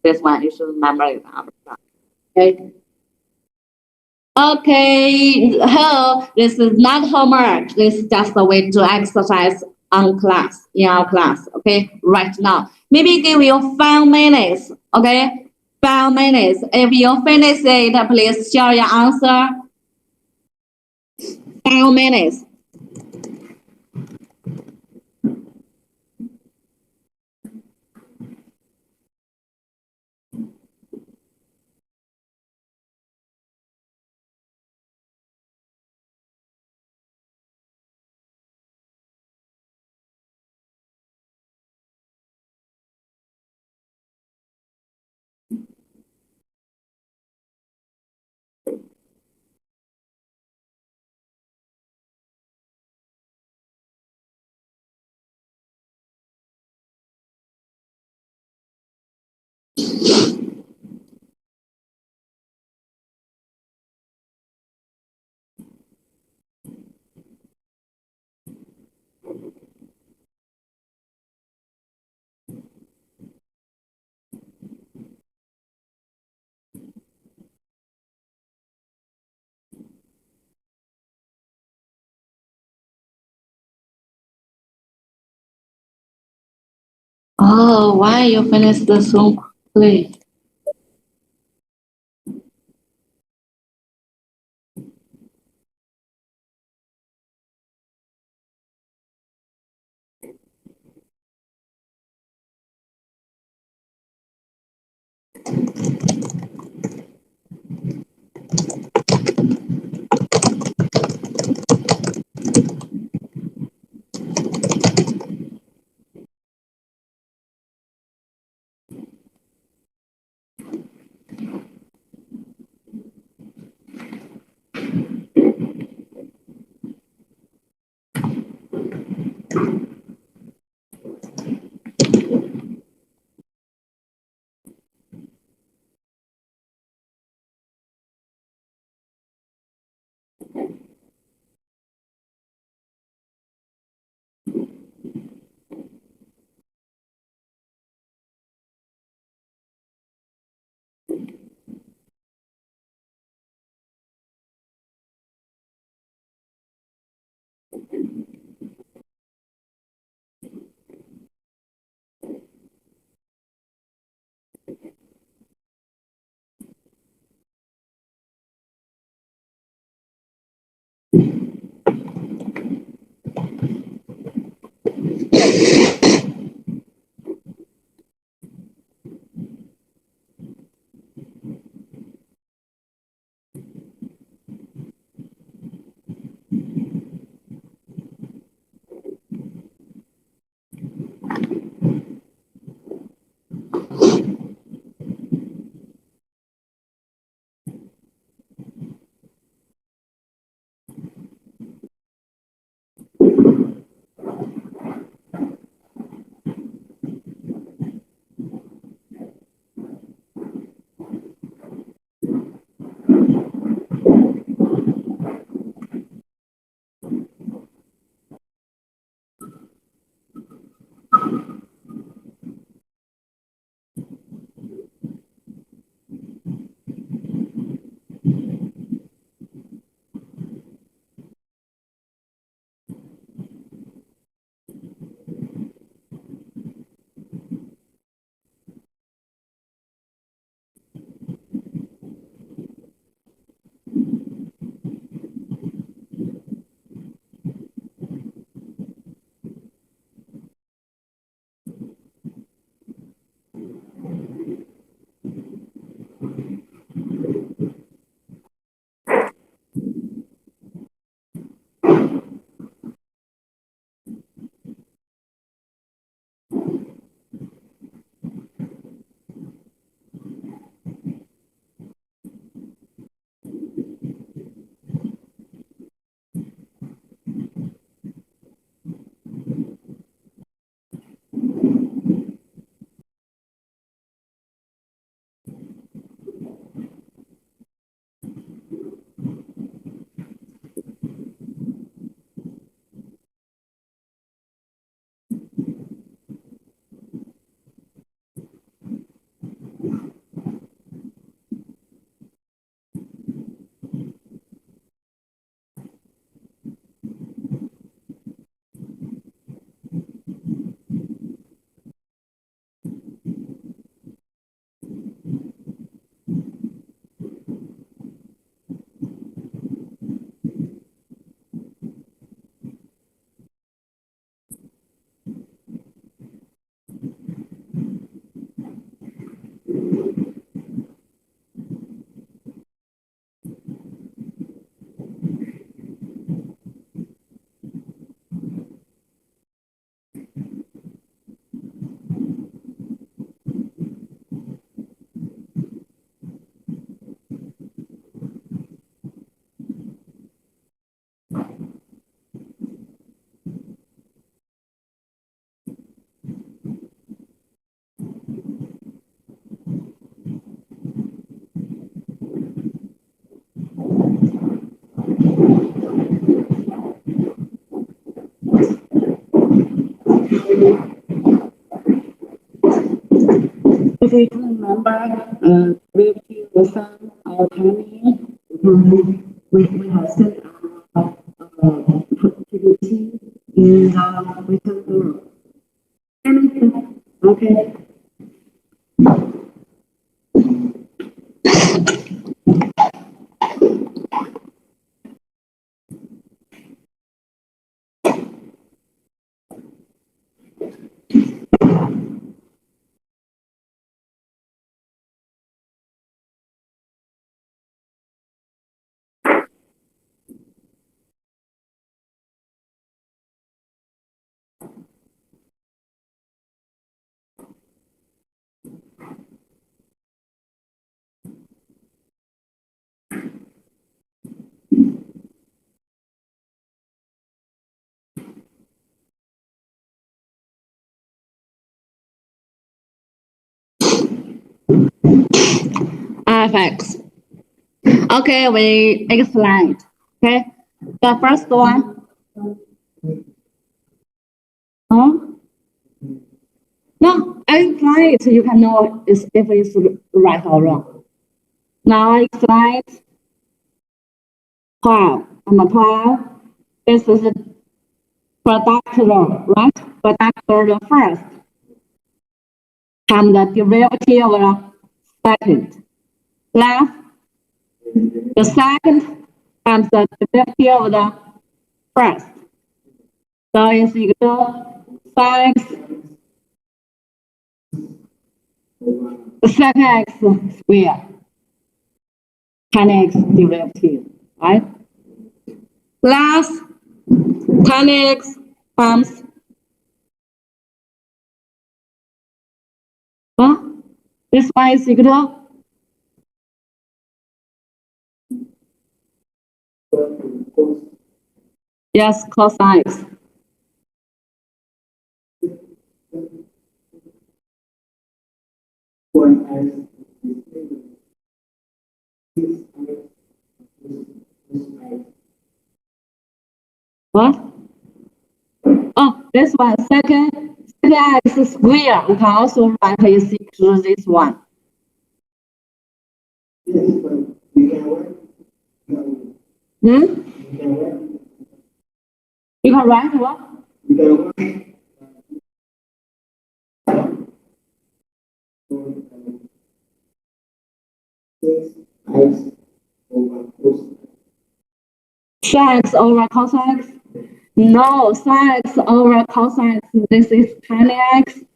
This one you should remember it after class, okay? Okay, this is not homework. This is just a way to exercise on class, in our class, okay? Right now. Maybe give you 5 minutes, okay? 5 minutes. If you finish it, please share your answer. 5 minutes. Oh, why you finish the so quickly? if you remember, derivative of sum or tiny, we have set productivity in the return group. Okay. Fx. Okay, we explain. Okay, the first one. Huh? No, I explain it. You can know if it's right or wrong. Now I explain 12 and 12. This is a product term, right? Product term first. And the derivative of the second. Left. The second times the derivative of the first. So it's equal to 5 second x squared. 10x derivative, right? Plus 10x times this one is equal to yes, cos x. What? Oh, this one, second x squared. We can also write is equal to this one. Hmm? You can write what? Sin x over cos x? No, sin x over cos x. This is 10x.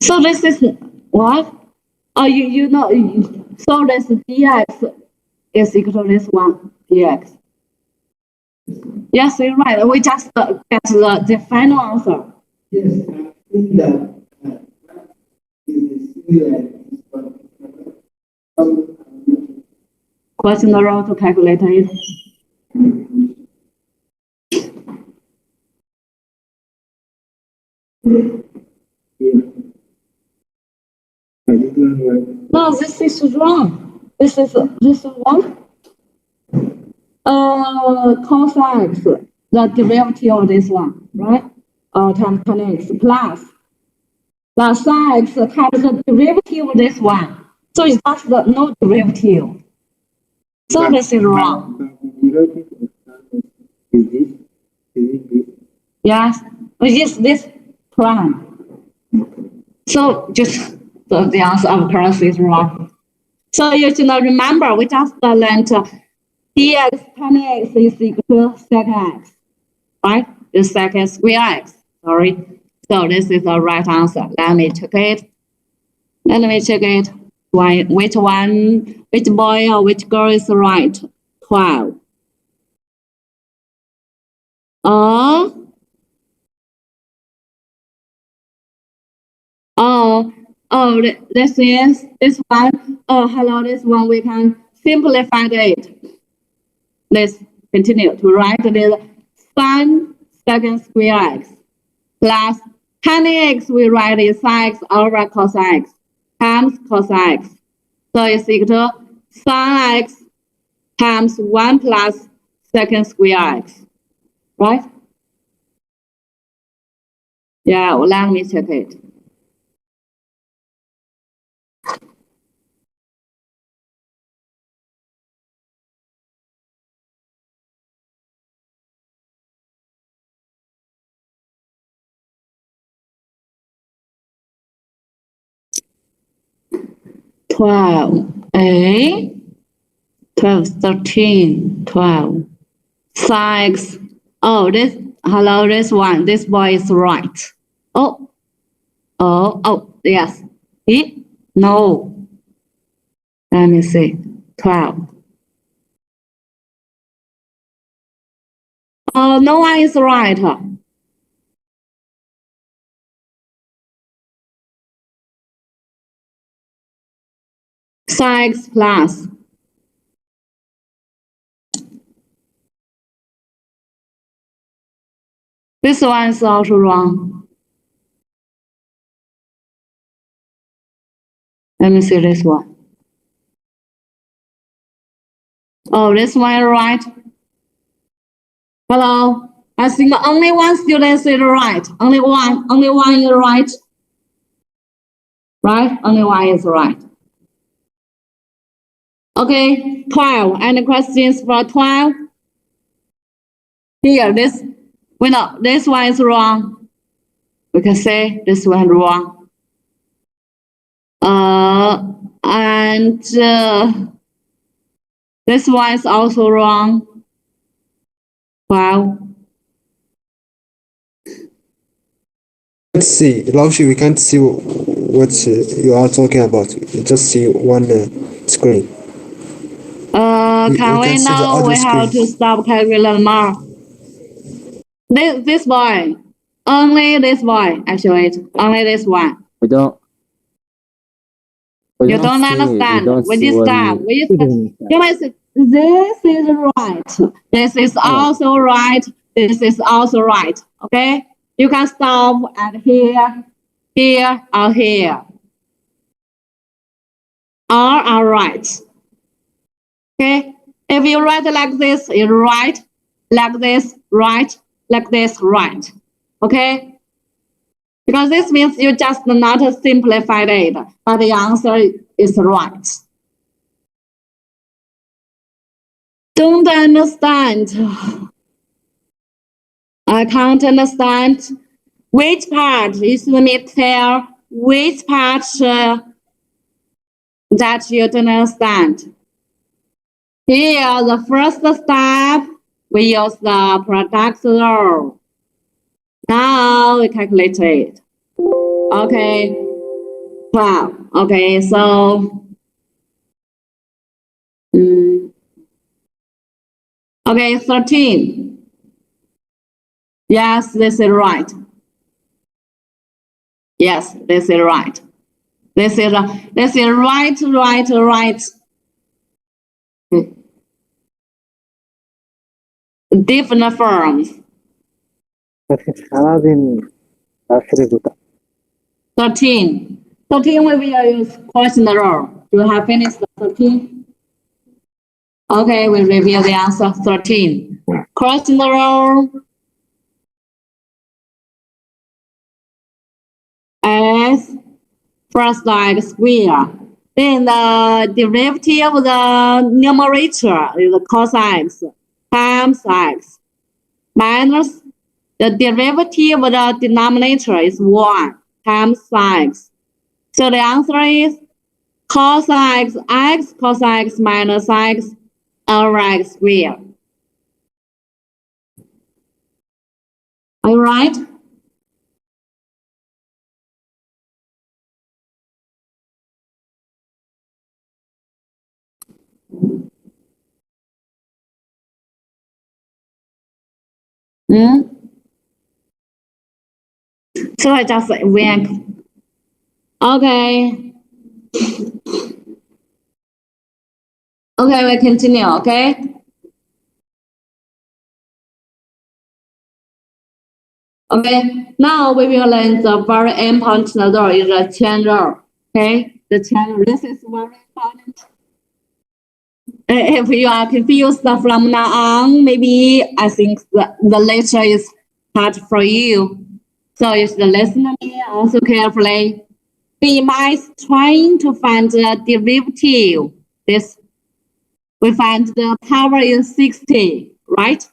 So this is what? Oh, you know. So this dx is equal to this one dx. Yes, you're right. We just get the final answer. Yes, I think that Question the row to calculate it. No, this is wrong. This is wrong. Cos x, the derivative of this one, right? Times tan x plus sin x times the derivative of this one. So it's just no derivative. So this is wrong. is this? Yes, it's this prime. So just the answer of course is wrong. So you should remember we just learned dx tan x is equal to sec x, right? The second square x. Sorry. So this is the right answer. Let me check it. Which boy or which girl is right? 12. This one. Oh, hello, this one we can simplify it. Let's continue to write the sin second square x plus tan x. We write is sin x over cos x times cos x. So it's equal to sin x times 1 plus second square x, right? Yeah, well, let me check it. 12A, 12, 13, 12. 6. Oh, hello, this one. This boy is right. Oh, yes. No. Let me see. 12. Oh, no one is right. 6 plus. This one is also wrong. Let me see this one. Oh, this one is right. Hello. I think only one student is right. Only one is right. Right? Only one is right. Okay, 12. Any questions for 12? Here, this one is wrong. We can say this one is wrong. This one is also wrong. 12. Let's see, Laoshi, we can't see what you are talking about. We just see one screen. Can we now we have to stop calculating more? This boy, only this boy, actually, only this one. We don't. You don't understand. When you stop, you might say, this is right. This is also right. This is also right. Okay? You can stop at here, or here. All are right. Okay? If you write like this, it's right. Like this, right. Like this, right. Okay? Because this means you just not simplified it, but the answer is right. Don't understand. I can't understand. Which part is the material? Which part that you don't understand? Here, the first step, we use the product law. Now we calculate it. Okay. 12. Okay, so okay, 13. Yes, this is right. Yes, this is right. This is right. Different forms. 13. 13 we will use question rule. You have finished the 13? Okay, we review the answer 13. Question rule. S first x square. Then the derivative of the numerator is cos x times x minus the derivative of the denominator is 1 times x. So the answer is cos x minus x over x squared. Are you right? So I just went. Okay. Okay, we continue, okay? Okay, now we will learn the very important law is the chain rule. Okay, the chain rule. This is very important. If you are confused from now on, maybe I think the lecture is hard for you. So you should listen to me also carefully. We might trying to find the derivative. We find the power is 60, right?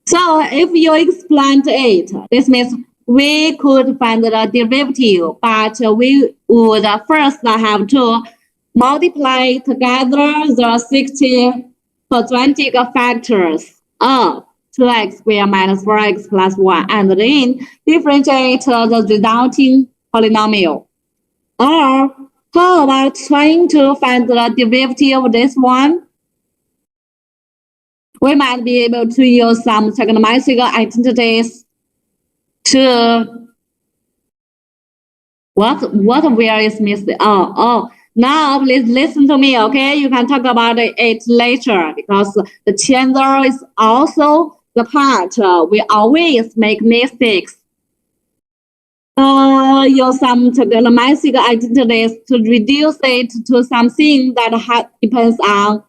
So if you explain it, this means we could find the derivative, but we would first have to multiply together the 60 quadratic factors of 2x squared minus 4x plus 1 and then differentiate the resulting polynomial. Or how about trying to find the derivative of this one? We might be able to use some trigonometric identities to where is missing? Now please listen to me, okay? You can talk about it later because the changer is also the part we always make mistakes. Use some trigonometric identities to reduce it to something that depends on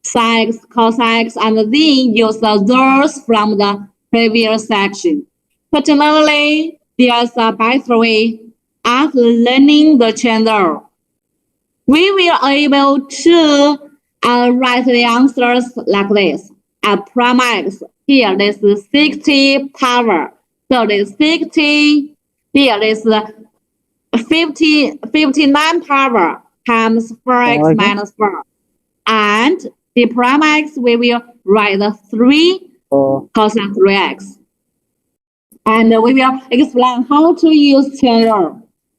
sin x, cos x, and then use those from the previous section. Particularly, there's a better way of learning the changer. We will able to write the answers like this. At prime x, here this is 60 power. So this 60, here is 59 power times 4x minus 4. And the prime x, we will write the 3 cosine 3x. And we will explain how to use changer.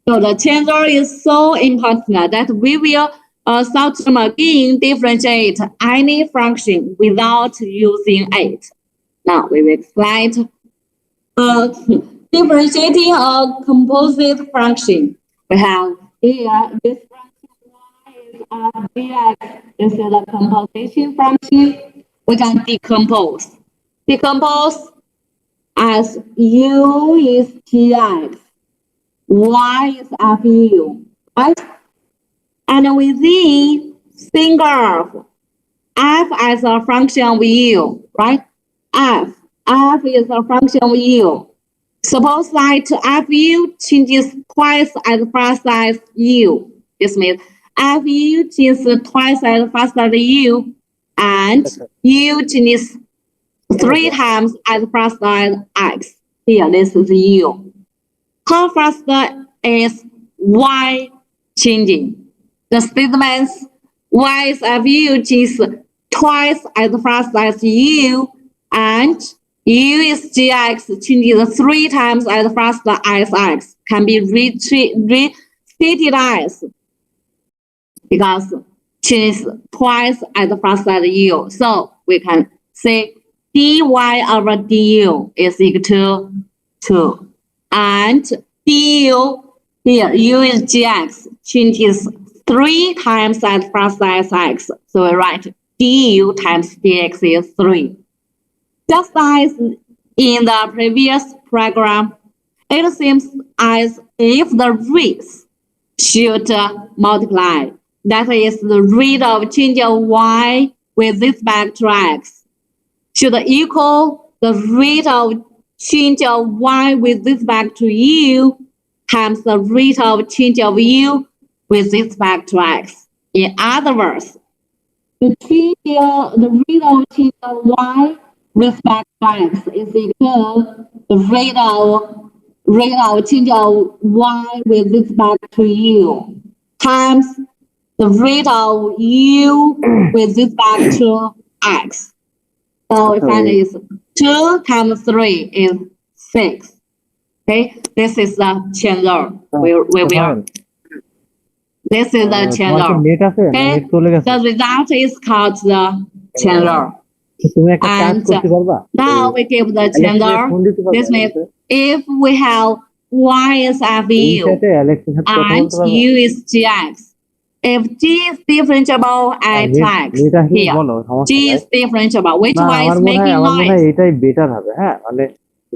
So the changer is so important that we will seldom again differentiate any function without using it. Now we will explain differentiating a composite function. We have here this function y is f dx. This is a composition function. We can decompose. Decompose as u is gx. Y is fu, right? And within think of f as a function of u, right? F is a function of u. Suppose that fu changes twice as fast as u. This means fu changes twice as fast as u, and u changes 3 times as fast as x. Here, this is u. How fast is y changing? The statements y is fu changes twice as fast as u, and u is gx changes 3 times as fast as x can be repeated as because changes twice as fast as u. So we can say dy over du is equal to 2. And du, here, u is gx, changes 3 times as fast as x. So we write du times dx is 3. Just as in the previous program, it seems as if the rates should multiply. That is, the rate of change of y with respect to x should equal the rate of change of y with respect to u times the rate of change of u with respect to x. In other words, the rate of change of y with respect to x is equal to the rate of change of y with respect to u times the rate of u with respect to x. So we find is 2 times 3 is 6. Okay, this is the changer. This is the changer. Okay, the result is called the changer. And now we give the changer. This means if we have y is fu and u is gx, if g is differentiable at x, here g is differentiable, which one is making noise? এটাই better হবে। হ্যাঁ, মানে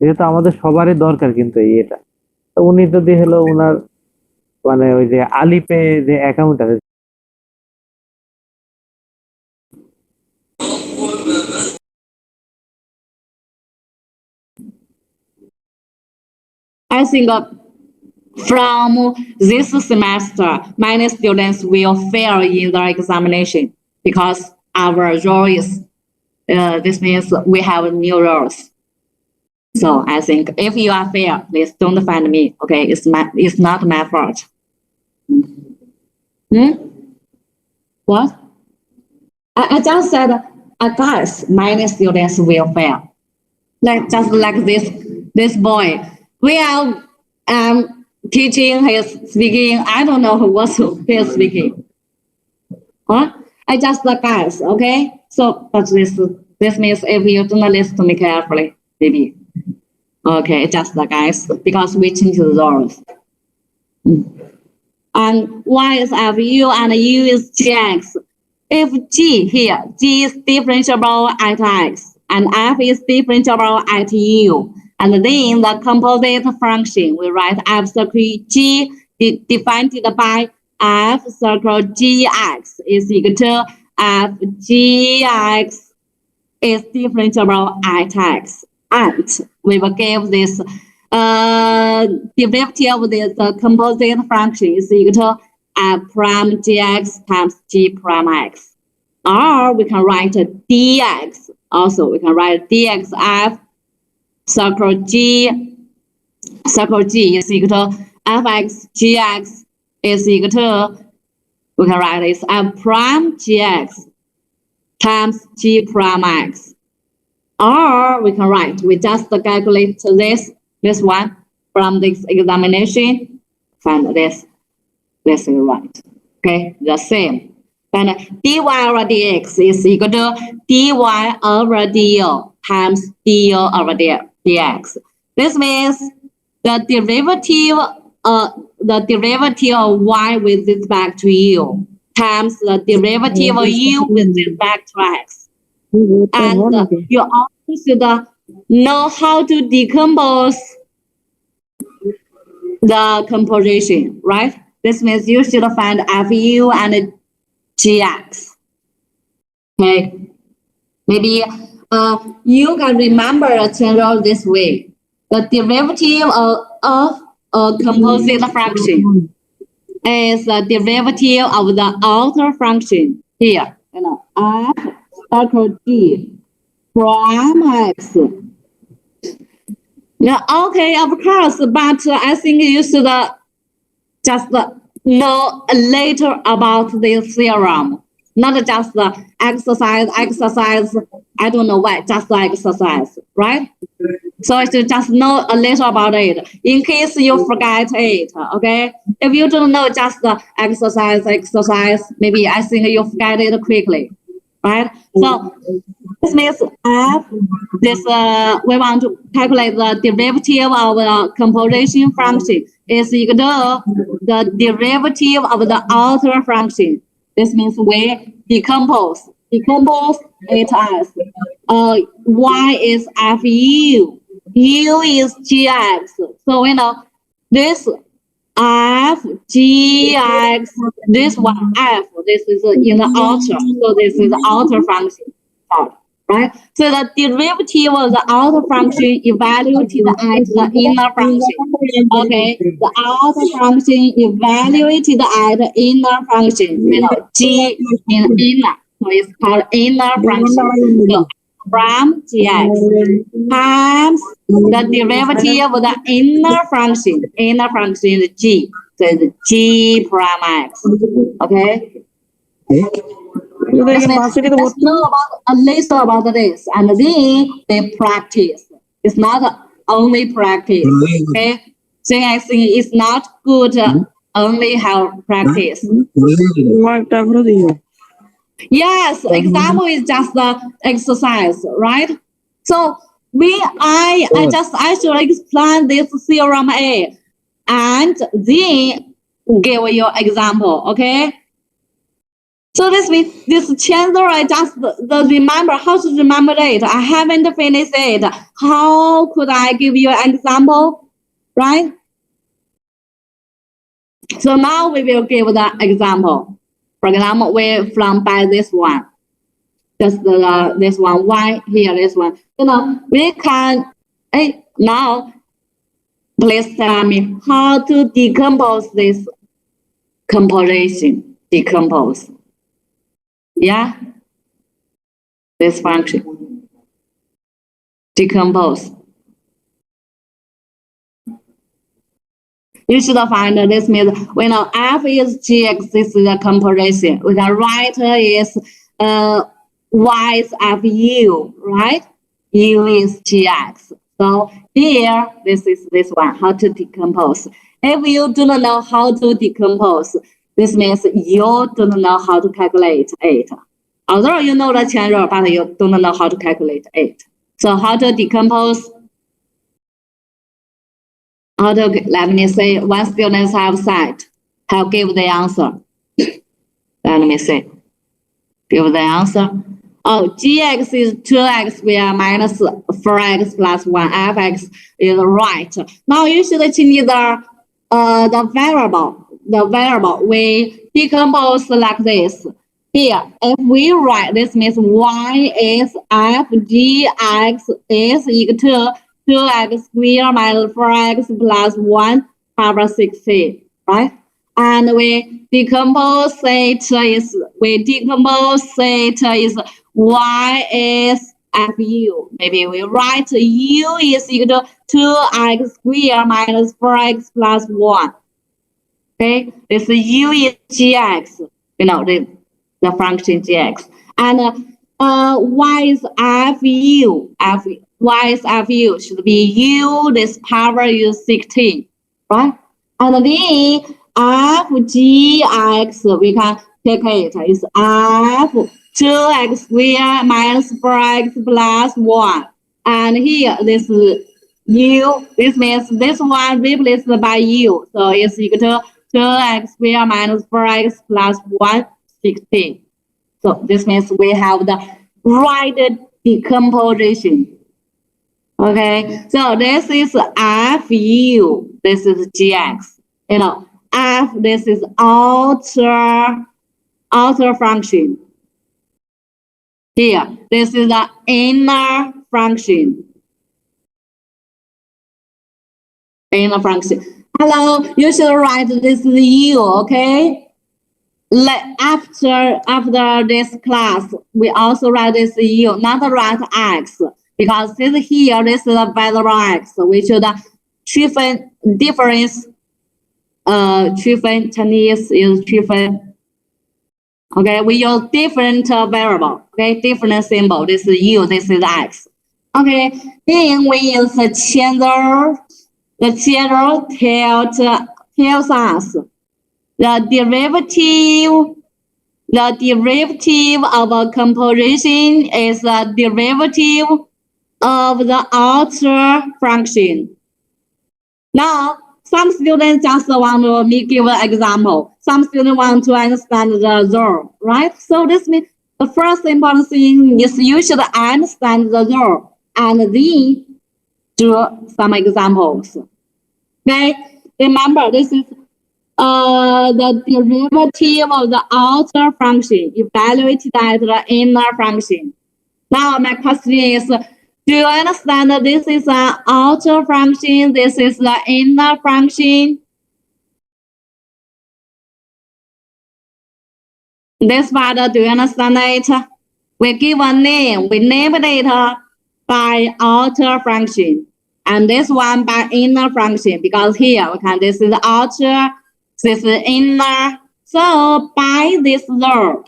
এটা তো আমাদের সবারই দরকার, কিন্তু এটা উনি যদি হলো ওনার মানে ওই যে আলিপে যে অ্যাকাউন্ট আছে I think from this semester, many students will fail in the examination because our rule is, this means we have new rules. So I think if you are fair, please don't find me. Okay, it's not my fault. What? I just said a gas, many students will fail. Just like this boy. We are teaching his speaking. I don't know what he is speaking. Huh? I just the guys, okay? So, but this means if you do not listen to me carefully, maybe. Okay, just the guys, because we change the rules. And Y is FU and U is GX. If G here, G is differentiable at X and F is differentiable at U. And then the composite function, we write F circle G defined by F circle GX is equal to F GX is differentiable at X. And we will give this derivative of this composite function is equal to F prime GX times G prime X. Or we can write dx. Also, we can write dxf circle G is equal to fx gx is equal to, we can write this f prime gx times G prime X. Or we can write, we just calculate this one from this examination, find this is right. Okay, the same. And dy over dx is equal to dy over dl times dl over dx. This means the derivative of y with respect to u times the derivative of u with respect to x. And you also should know how to decompose the composition, right? This means you should find fu and gx. Okay, maybe you can remember a general this way. The derivative of a composite fraction is the derivative of the outer function here. You know, f circle g prime x. Yeah, okay, of course, but I think you should just know later about this theorem, not just the exercise, I don't know why, just the exercise, right? So I should just know a little about it in case you forget it, okay? If you don't know just the exercise, maybe I think you forget it quickly, right? So this means we want to calculate the derivative of the composition function is equal to the derivative of the outer function. This means we decompose it as y is fu, u is gx. So we know this f gx, this one f, this is in the outer, so this is the outer function, right? So the derivative of the outer function evaluated at the inner function. Okay, the outer function evaluated at the inner function. You know, g in inner, so it's called inner function. So from gx times the derivative of the inner function is g, so it's g prime x. Okay. Let's know about a little about this, and then they practice. It's not only practice. Okay. So I think it's not good only have practice. Yes, example is just the exercise, right? So I should explain this theorem A and then give you example, okay? So this means this chapter I just remember how to remember it. I haven't finished it. How could I give you an example, right? So now we will give the example. For example, we from by this one, just this one, y here, this one. You know, we can. Now, please tell me how to decompose this composition. Decompose. Yeah, this function. Decompose. You should find this means we know f is gx. This is the comparison. We can write is y is fu, right? U is gx. So here, this is this one. How to decompose? If you do not know how to decompose, this means you don't know how to calculate it. Although you know the chain rule, but you don't know how to calculate it. So how to decompose? Let me say, one student have said, have give the answer. Let me say, give the answer. Oh, gx is 2x squared minus 4x plus 1. Fx is right. Now you should change the variable. The variable we decompose like this. Here, if we write this means y is f gx is equal to 2x squared minus 4x plus 1 power 16, right? And we decompose it is y is fu. Maybe we write u is equal to 2x squared minus 4x plus 1. Okay, this u is gx. You know the function gx, and y is fu. Y is fu should be u. This power is 16, right? And then f gx we can take it is f 2x squared minus 4x plus 1. And here this is u. This means this one replaced by u, so it's equal to 2x squared minus 4x plus 1, 16. So this means we have the right decomposition. Okay, so this is fu, this is gx. You know, f, this is outer function. Here, this is the inner function. Inner function. Hello, you should write this is u, okay? After this class, we also write this u, not write x, because this here, this is a variable x. So we should treffen difference. Treffen Chinese is treffen. Okay, we use different variable. Okay, different symbol. This is u, this is x. Okay, then we use the channel. The channel tells us the derivative of a composition is the derivative of the outer function. Now, some students just want to give an example. Some students want to understand the rule, right? So this means the first important thing is you should understand the rule and then do some examples. Okay, remember this is the derivative of the outer function evaluated at the inner function. Now my question is, do you understand that this is an outer function, this is the inner function? This part, do you understand it? We give a name, we name it by outer function. And this one by inner function, because here we can, this is outer, this is inner. So by this rule,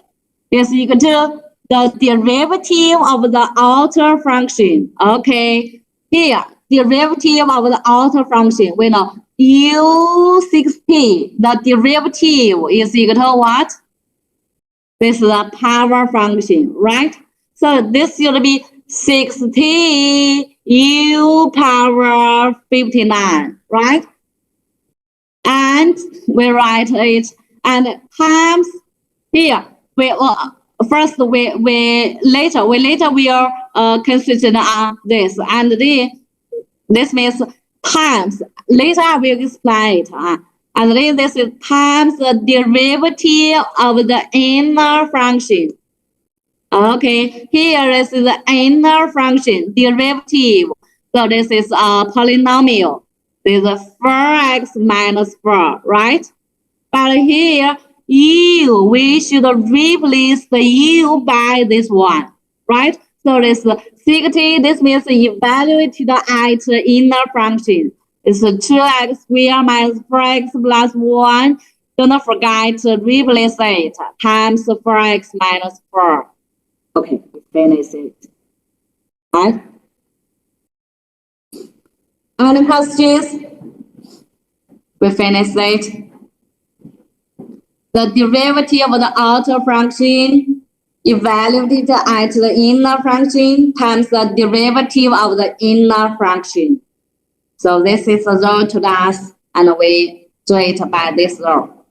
is equal to the derivative of the outer function. Okay, here, derivative of the outer function, we know u60, the derivative is equal to what? This is a power function, right? So this should be 60 u power 59, right? And we write it and times here. We first we later will consider on this, and this means times. Later I will explain it. And then this is times the derivative of the inner function. Okay, here is the inner function derivative. So this is a polynomial. This is 4x minus 4, right? But here, u, we should replace the u by this one, right? So this 60, this means evaluate the inner function. It's 2x squared minus 4x plus 1. Don't forget to replace it times 4x minus 4. Okay, finish it. Right? Any questions? We finish it. The derivative of the outer function evaluated at the inner function times the derivative of the inner function. So this is the rule to us, and we do it by this rule.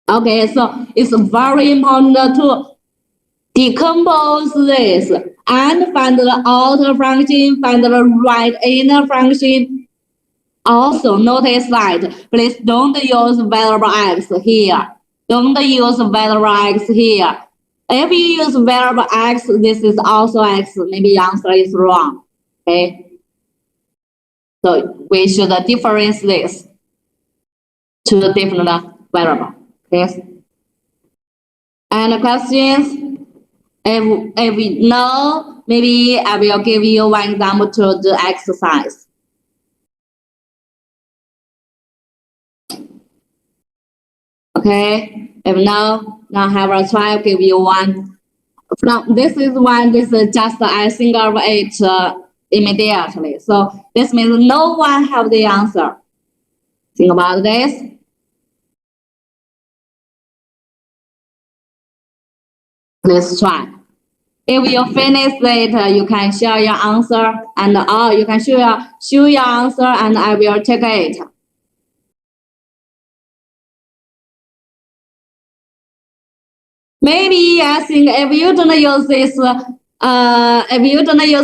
Okay, so it's very important to decompose this and find the outer function, find the right inner function. Also notice that please don't use variable x here. Don't use variable x here. If you use variable x, this is also x. Maybe the answer is wrong. Okay. So we should differentiate this to the different variable. Okay. And questions? If we know, maybe I will give you one example to the exercise. Okay, if now have a try, I'll give you one. From this is just I think of it immediately. So this means no one have the answer. Think about this. Let's try. If you finish it, you can share your answer, and you can show your answer, and I will take it. Maybe I think if you don't use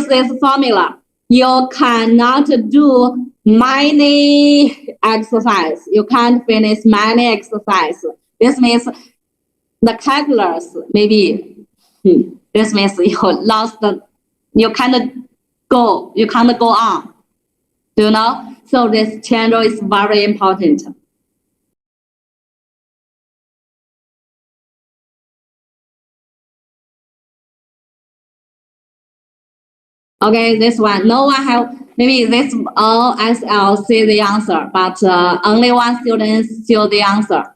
this formula, you cannot do many exercise. You can't finish many exercise. This means the calculus maybe. This means you lost. You can't go on. Do you know? So this channel is very important. Okay, this one, no one have, maybe this all SL see the answer, but only one student see the answer.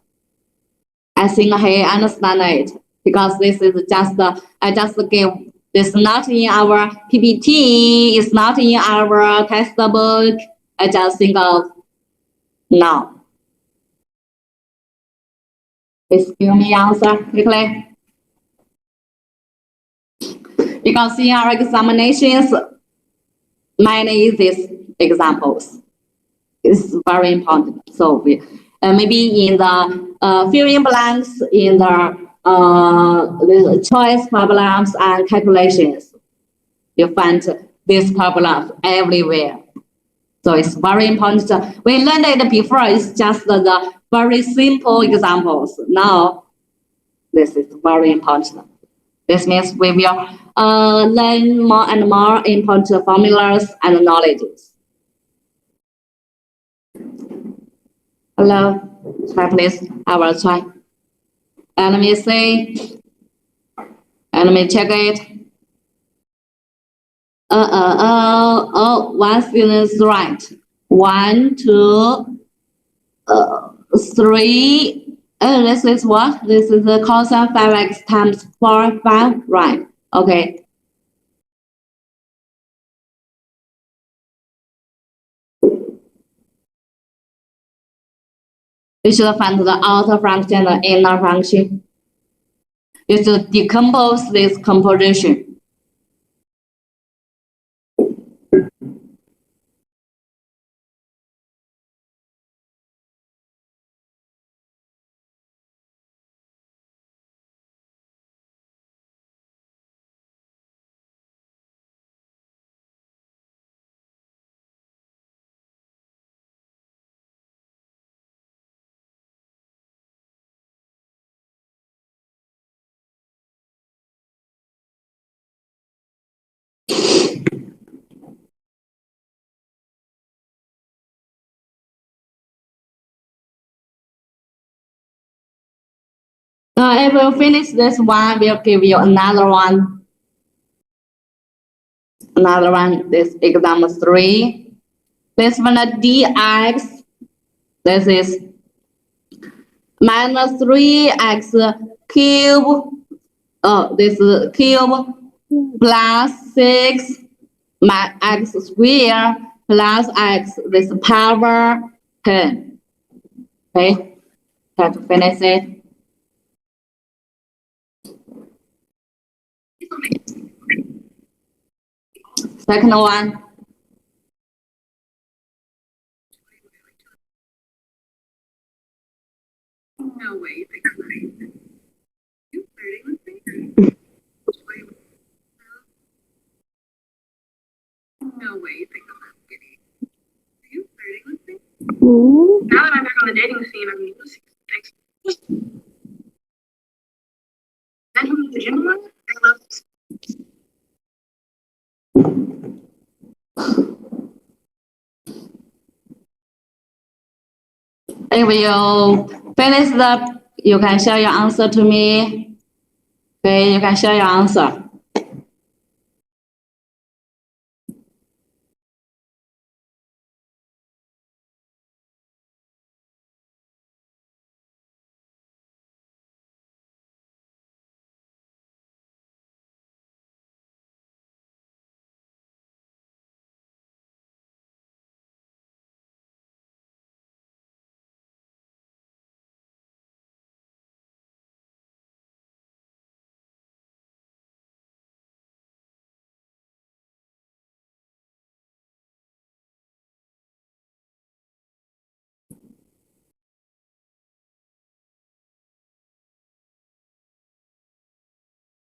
I think he understand it, because this is just, I just give, this not in our PPT, it's not in our textbook, I just think of now. Please give me answer quickly. Because in our examinations, many these examples is very important. So we maybe in the fill in blanks, in the choice problems and calculations, you find these problems everywhere. So it's very important. We learned it before. It's just the very simple examples. Now, this is very important. This means we will learn more and more important formulas and knowledges. Hello, try please. I will try. And let me see. And let me check it. One student is right. 1, 2, 3. This is what? This is the cosine 5x times 4, 5, right? Okay. You should find the outer function and the inner function. You should decompose this composition. If we finish this one, we'll give you another one. Another one, this example 3. This one dx. This is minus 3x cube. This is cube plus 6 x square plus x, this power 10. Okay, try to finish it. Second one. No way you think I'm flirting. You flirting with me? No way you think I'm that skinny. Are you flirting with me? Now that I'm back on the dating scene, I'm losing things. Then who needs the gym one? I love this. If you finish up, you can share your answer to me. Okay, you can share your answer.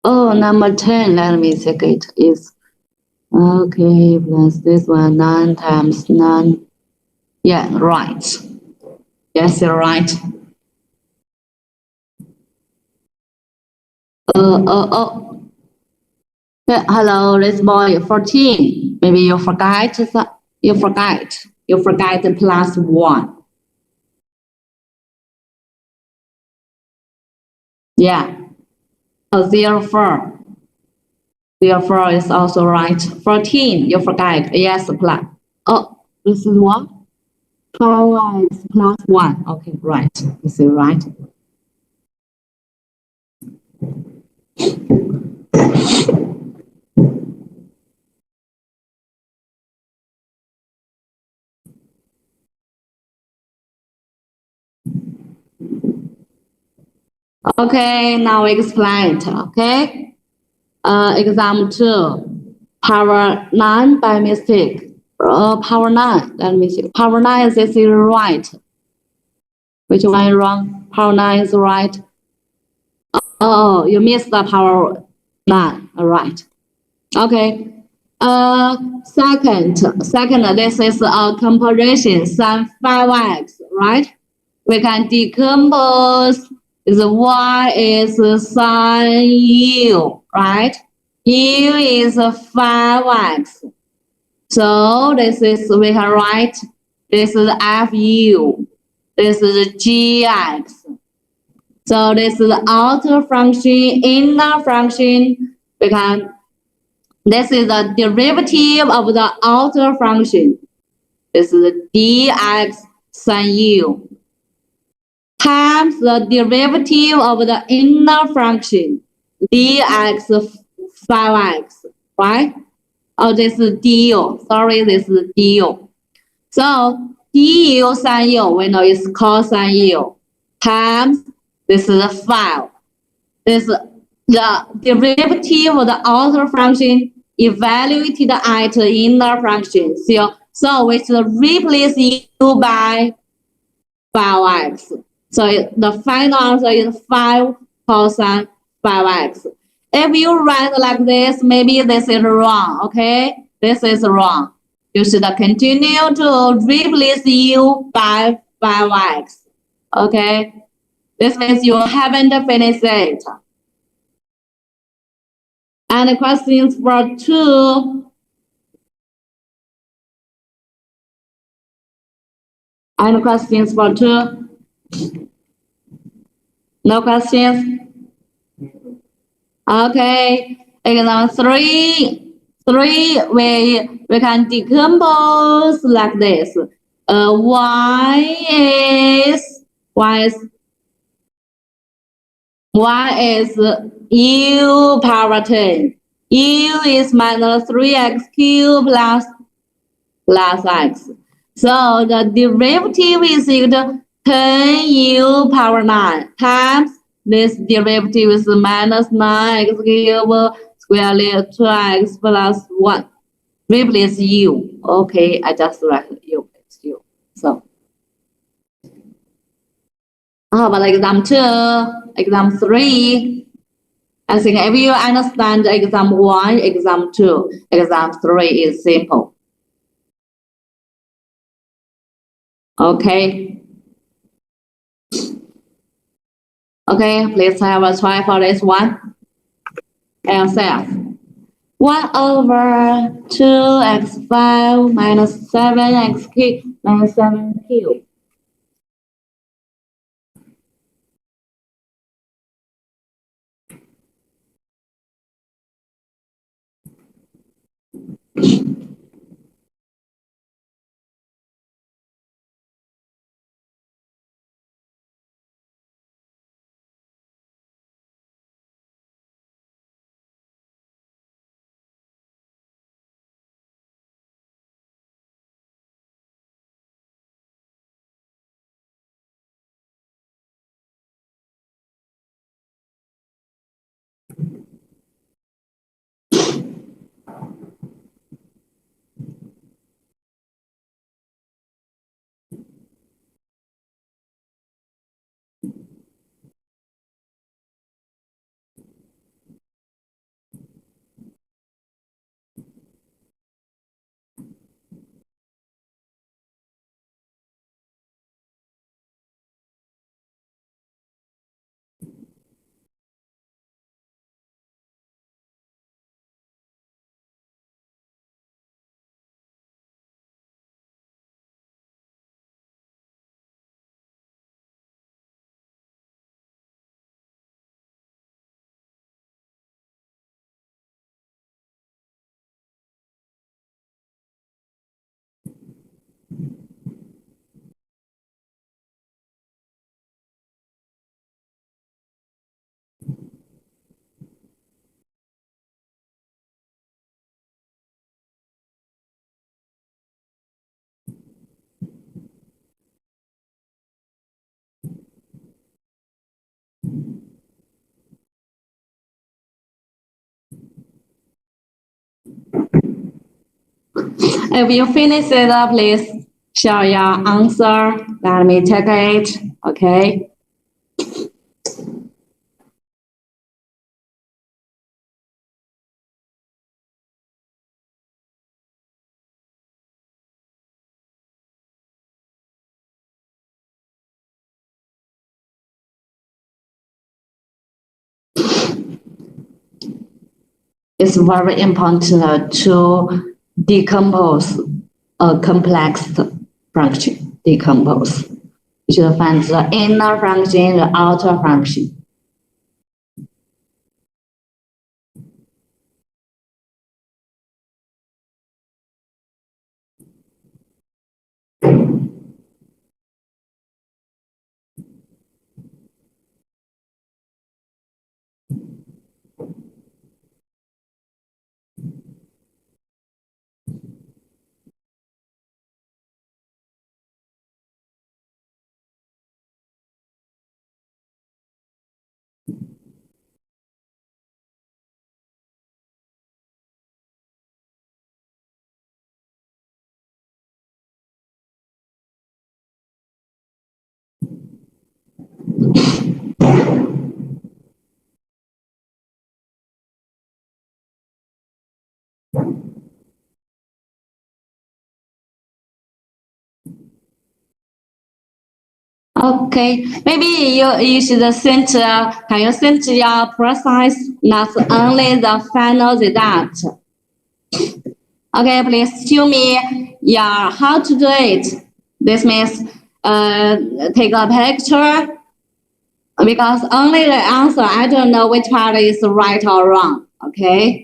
Oh, number 10, let me check it. Is okay, plus this one, 9 times 9. Yeah, right. Yes, you're right. Yeah, hello, this boy, 14. Maybe you forgot. You forgot. You forgot the plus 1. Yeah. 04. 04 is also right. 14, you forgot. Yes, plus. Oh, this is what? 12 is plus 1. Okay, right. This is right. Okay, now explain it. Okay. Example 2. Power 9 by mistake. Power 9. Let me see. Power 9, this is right. Which one is wrong? Power 9 is right. Oh, you missed the power 9. All right. Okay. Second, this is a comparison sin 5x, right? We can decompose the y is sin u, right? U is 5x. So this is, we can write, this is fu, this is gx. So this is the outer function, inner function. We can, this is the derivative of the outer function. This is the dx sin u times the derivative of the inner function, dx 5x, right? Oh, this is du. Sorry, this is du. So du sin u, we know it's cos sin u, times this is 5. This is the derivative of the outer function evaluated at the inner function. So we should replace u by 5x. So the final answer is 5 cosine 5x. If you write like this, maybe this is wrong, okay? This is wrong. You should continue to replace u by 5x, okay? This means you haven't finished it. Any questions for 2? Any questions for 2? No questions? Okay, example 3. 3, we can decompose like this. Y is u power 10. U is minus 3x cubed plus x. So the derivative is equal to 10u power 9 times this derivative is minus 9x cubed square root 2x plus 1. Replace u. Okay, I just write u. So, how about exam 2? Exam 3? I think if you understand exam 1, exam 2, exam 3 is simple. Okay. Okay, please have a try for this one. Answer. 1 over 2x5 minus 7x cubed minus 7 cubed. If you finish it up, please share your answer. Let me check it. Okay. It's very important to decompose a complex function. Decompose. You should find the inner function, the outer function. Okay, maybe you should send, can you send your process, not only the final result? Okay, please show me how to do it. This means take a picture, because only the answer, I don't know which part is right or wrong, okay?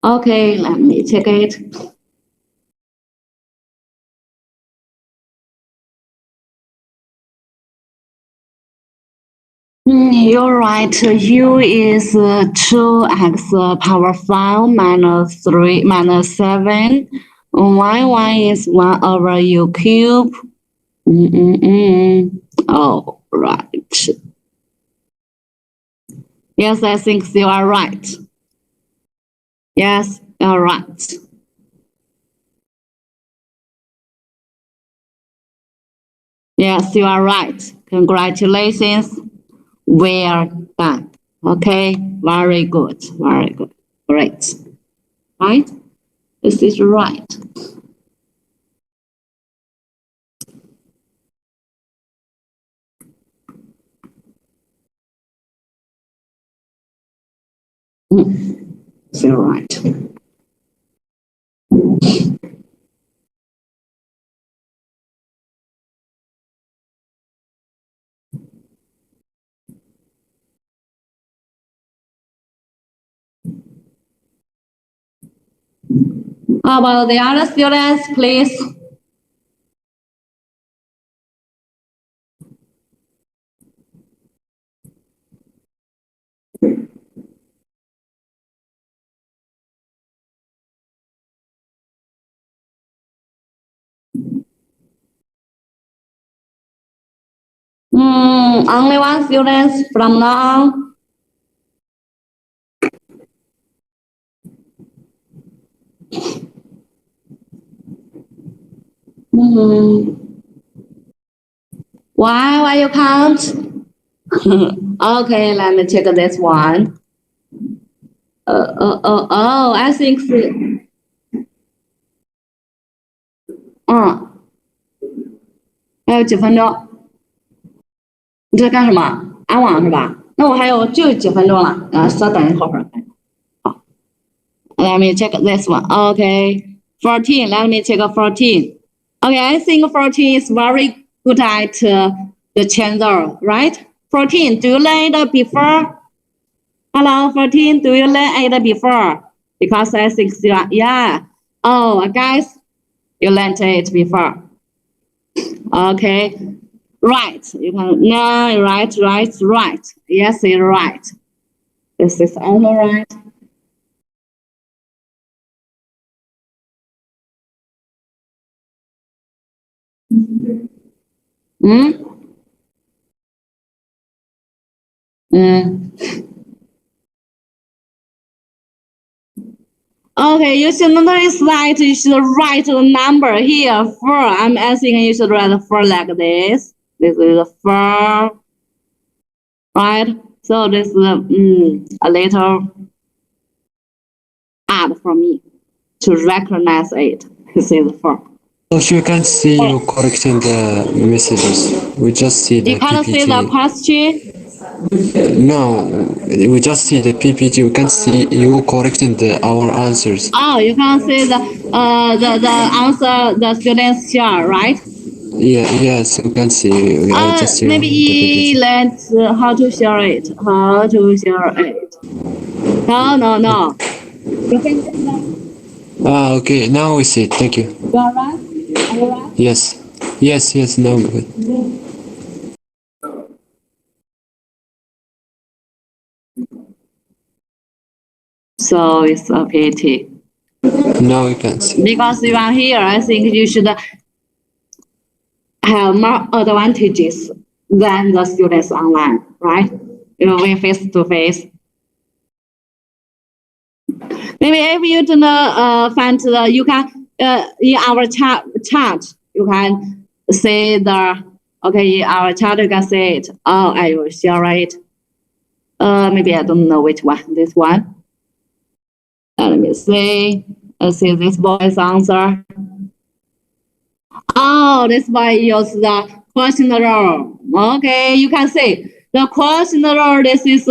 Okay, let me check it. You're right. U is 2x power 5 minus 3 minus 7. Y is 1 over U cube. All right. Yes, I think you are right. Yes, you're right. Yes, you are right. Congratulations. Well done. Okay, very good. Very good. Great. Right? This is right. You're right. How about the other students, please? Only one student from now. Why you can't? Okay, let me check this one. I think. 还有几分钟？你在干什么？安网是吧？那我还有就几分钟了，稍等一会儿。好 ，Let me check this one. Okay, 14. Let me check 14. Okay, I think 14 is very good at the changer, right? 14. Do you learn it before? Hello, 14. Do you learn it before? Because I think you are, yeah. Oh, guys, you learned it before. Okay. Right. You can no, right. Yes, you're right. This is all right. Okay, you should notice that you should write the number here. 4. I'm asking you should write 4 like this. This is 4. Right? So this is a little hard for me to recognize it. This is 4. So you can't see you correcting the messages. We just see the You can't PPT. see the question? No, we just see the PPT. We can't see you correcting our answers. Oh, you can see the answer the students share, right? Yeah, yes, we can see. I just see Maybe the PPT. let's how to share it. How to share it? No. You can see that. Okay, now we see it. Thank you. You are right? Are you right? Yes, now good. So it's a pity. Now we can see. Because you are here, I think you should have more advantages than the students online, right? You know, we face to face. Maybe if you don't find you can in our chat you can say in our chat you can say it. Oh, I will share it. Maybe I don't know which one. This one. Let me see. Let's see this boy's answer. Oh, this boy used the question rule. Okay, you can see the question rule. This is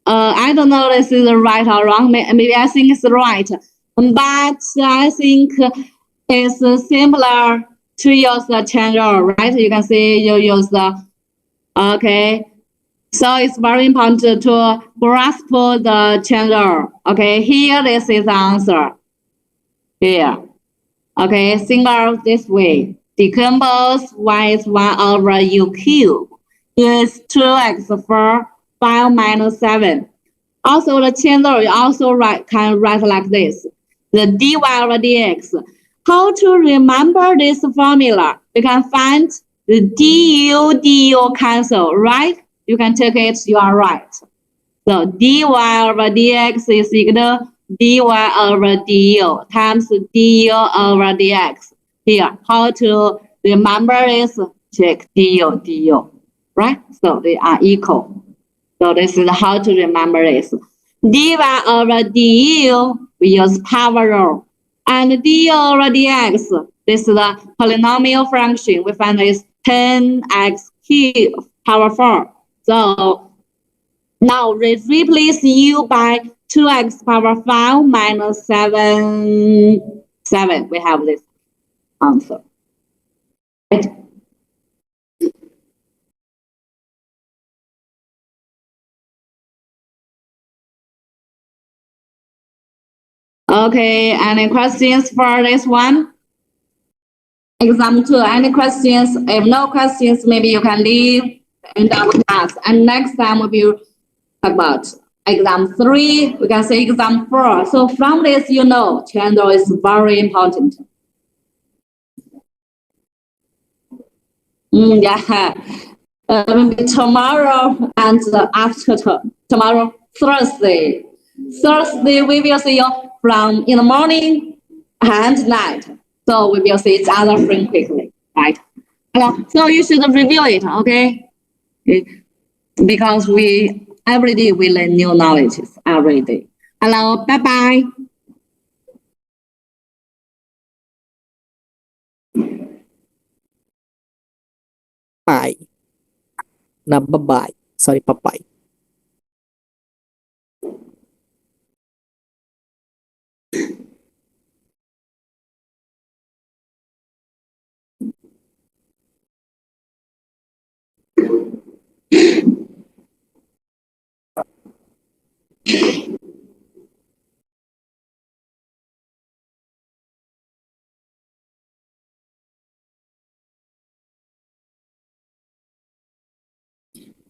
I don't know this is right or wrong. Maybe I think it's right, but I think it's simpler to use the chain rule, right? You can see you use the So it's very important to grasp the chain rule. Okay, here this is the answer. Here. Okay, single this way. Decompose y is 1 over u cube. U is 2x 5 minus 7. Also, the chain rule you also can write like this. The dy over dx. How to remember this formula? You can find the du cancel, right? You can take it, you are right. So dy over dx is equal to dy over du times du over dx. Here, how to remember this? Check du, right? So they are equal. So this is how to remember this. dy over du, we use power rule. And du over dx, this is the polynomial function. We find this 10x cubed power 4. So now replace u by 2x power 5 minus 7. We have this answer. Right? Okay, any questions for this one? Exam 2, any questions? If no questions, maybe you can leave and I will ask. And next time we will talk about exam 3, we can say exam 4. So from this, you know, channel is very important. Yeah. Maybe tomorrow and after tomorrow, Thursday. Thursday, we will see you from in the morning and night. So we will see each other frequently, right? So you should review it, okay? Because every day we learn new knowledge every day. Hello, bye-bye. Bye. Nah, bye-bye. Sorry, bye-bye.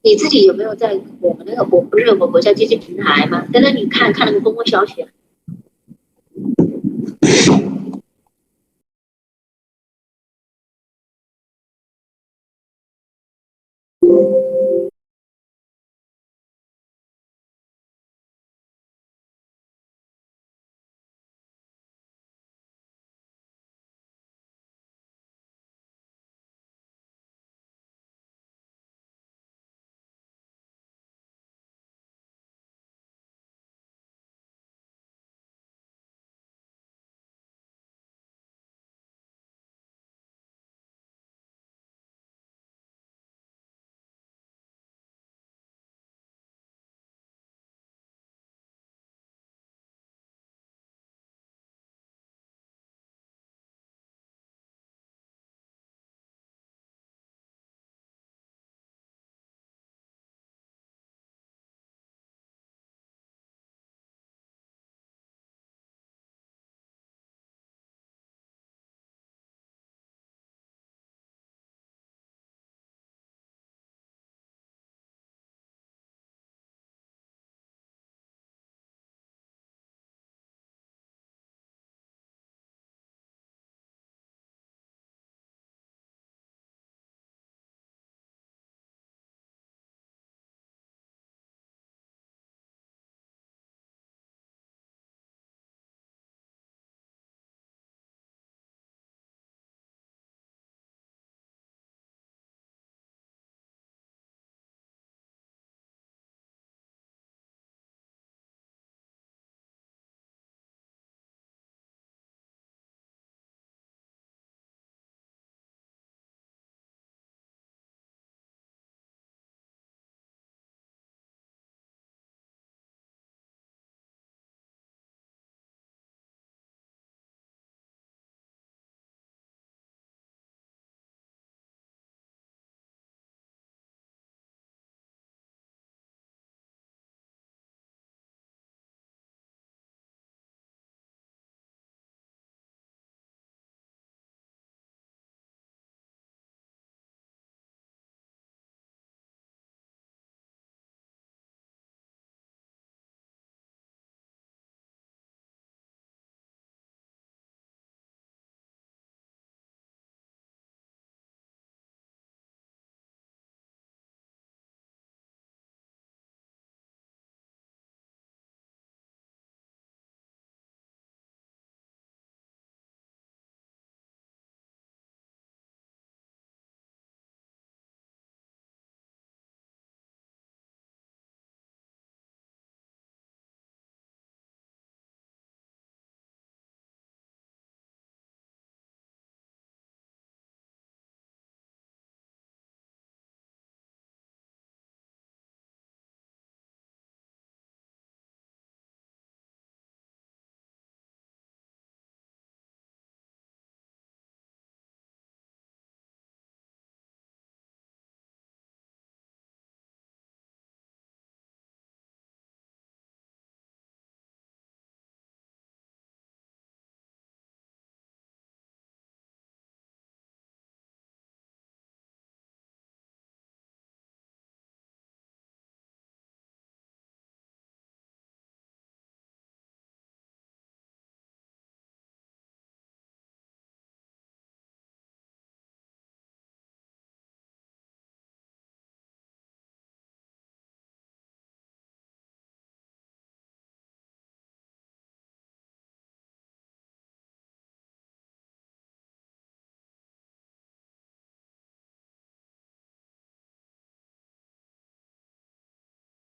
你自己有没有在我们那个不是有个国家机器平台吗？在那里看那个公共消息。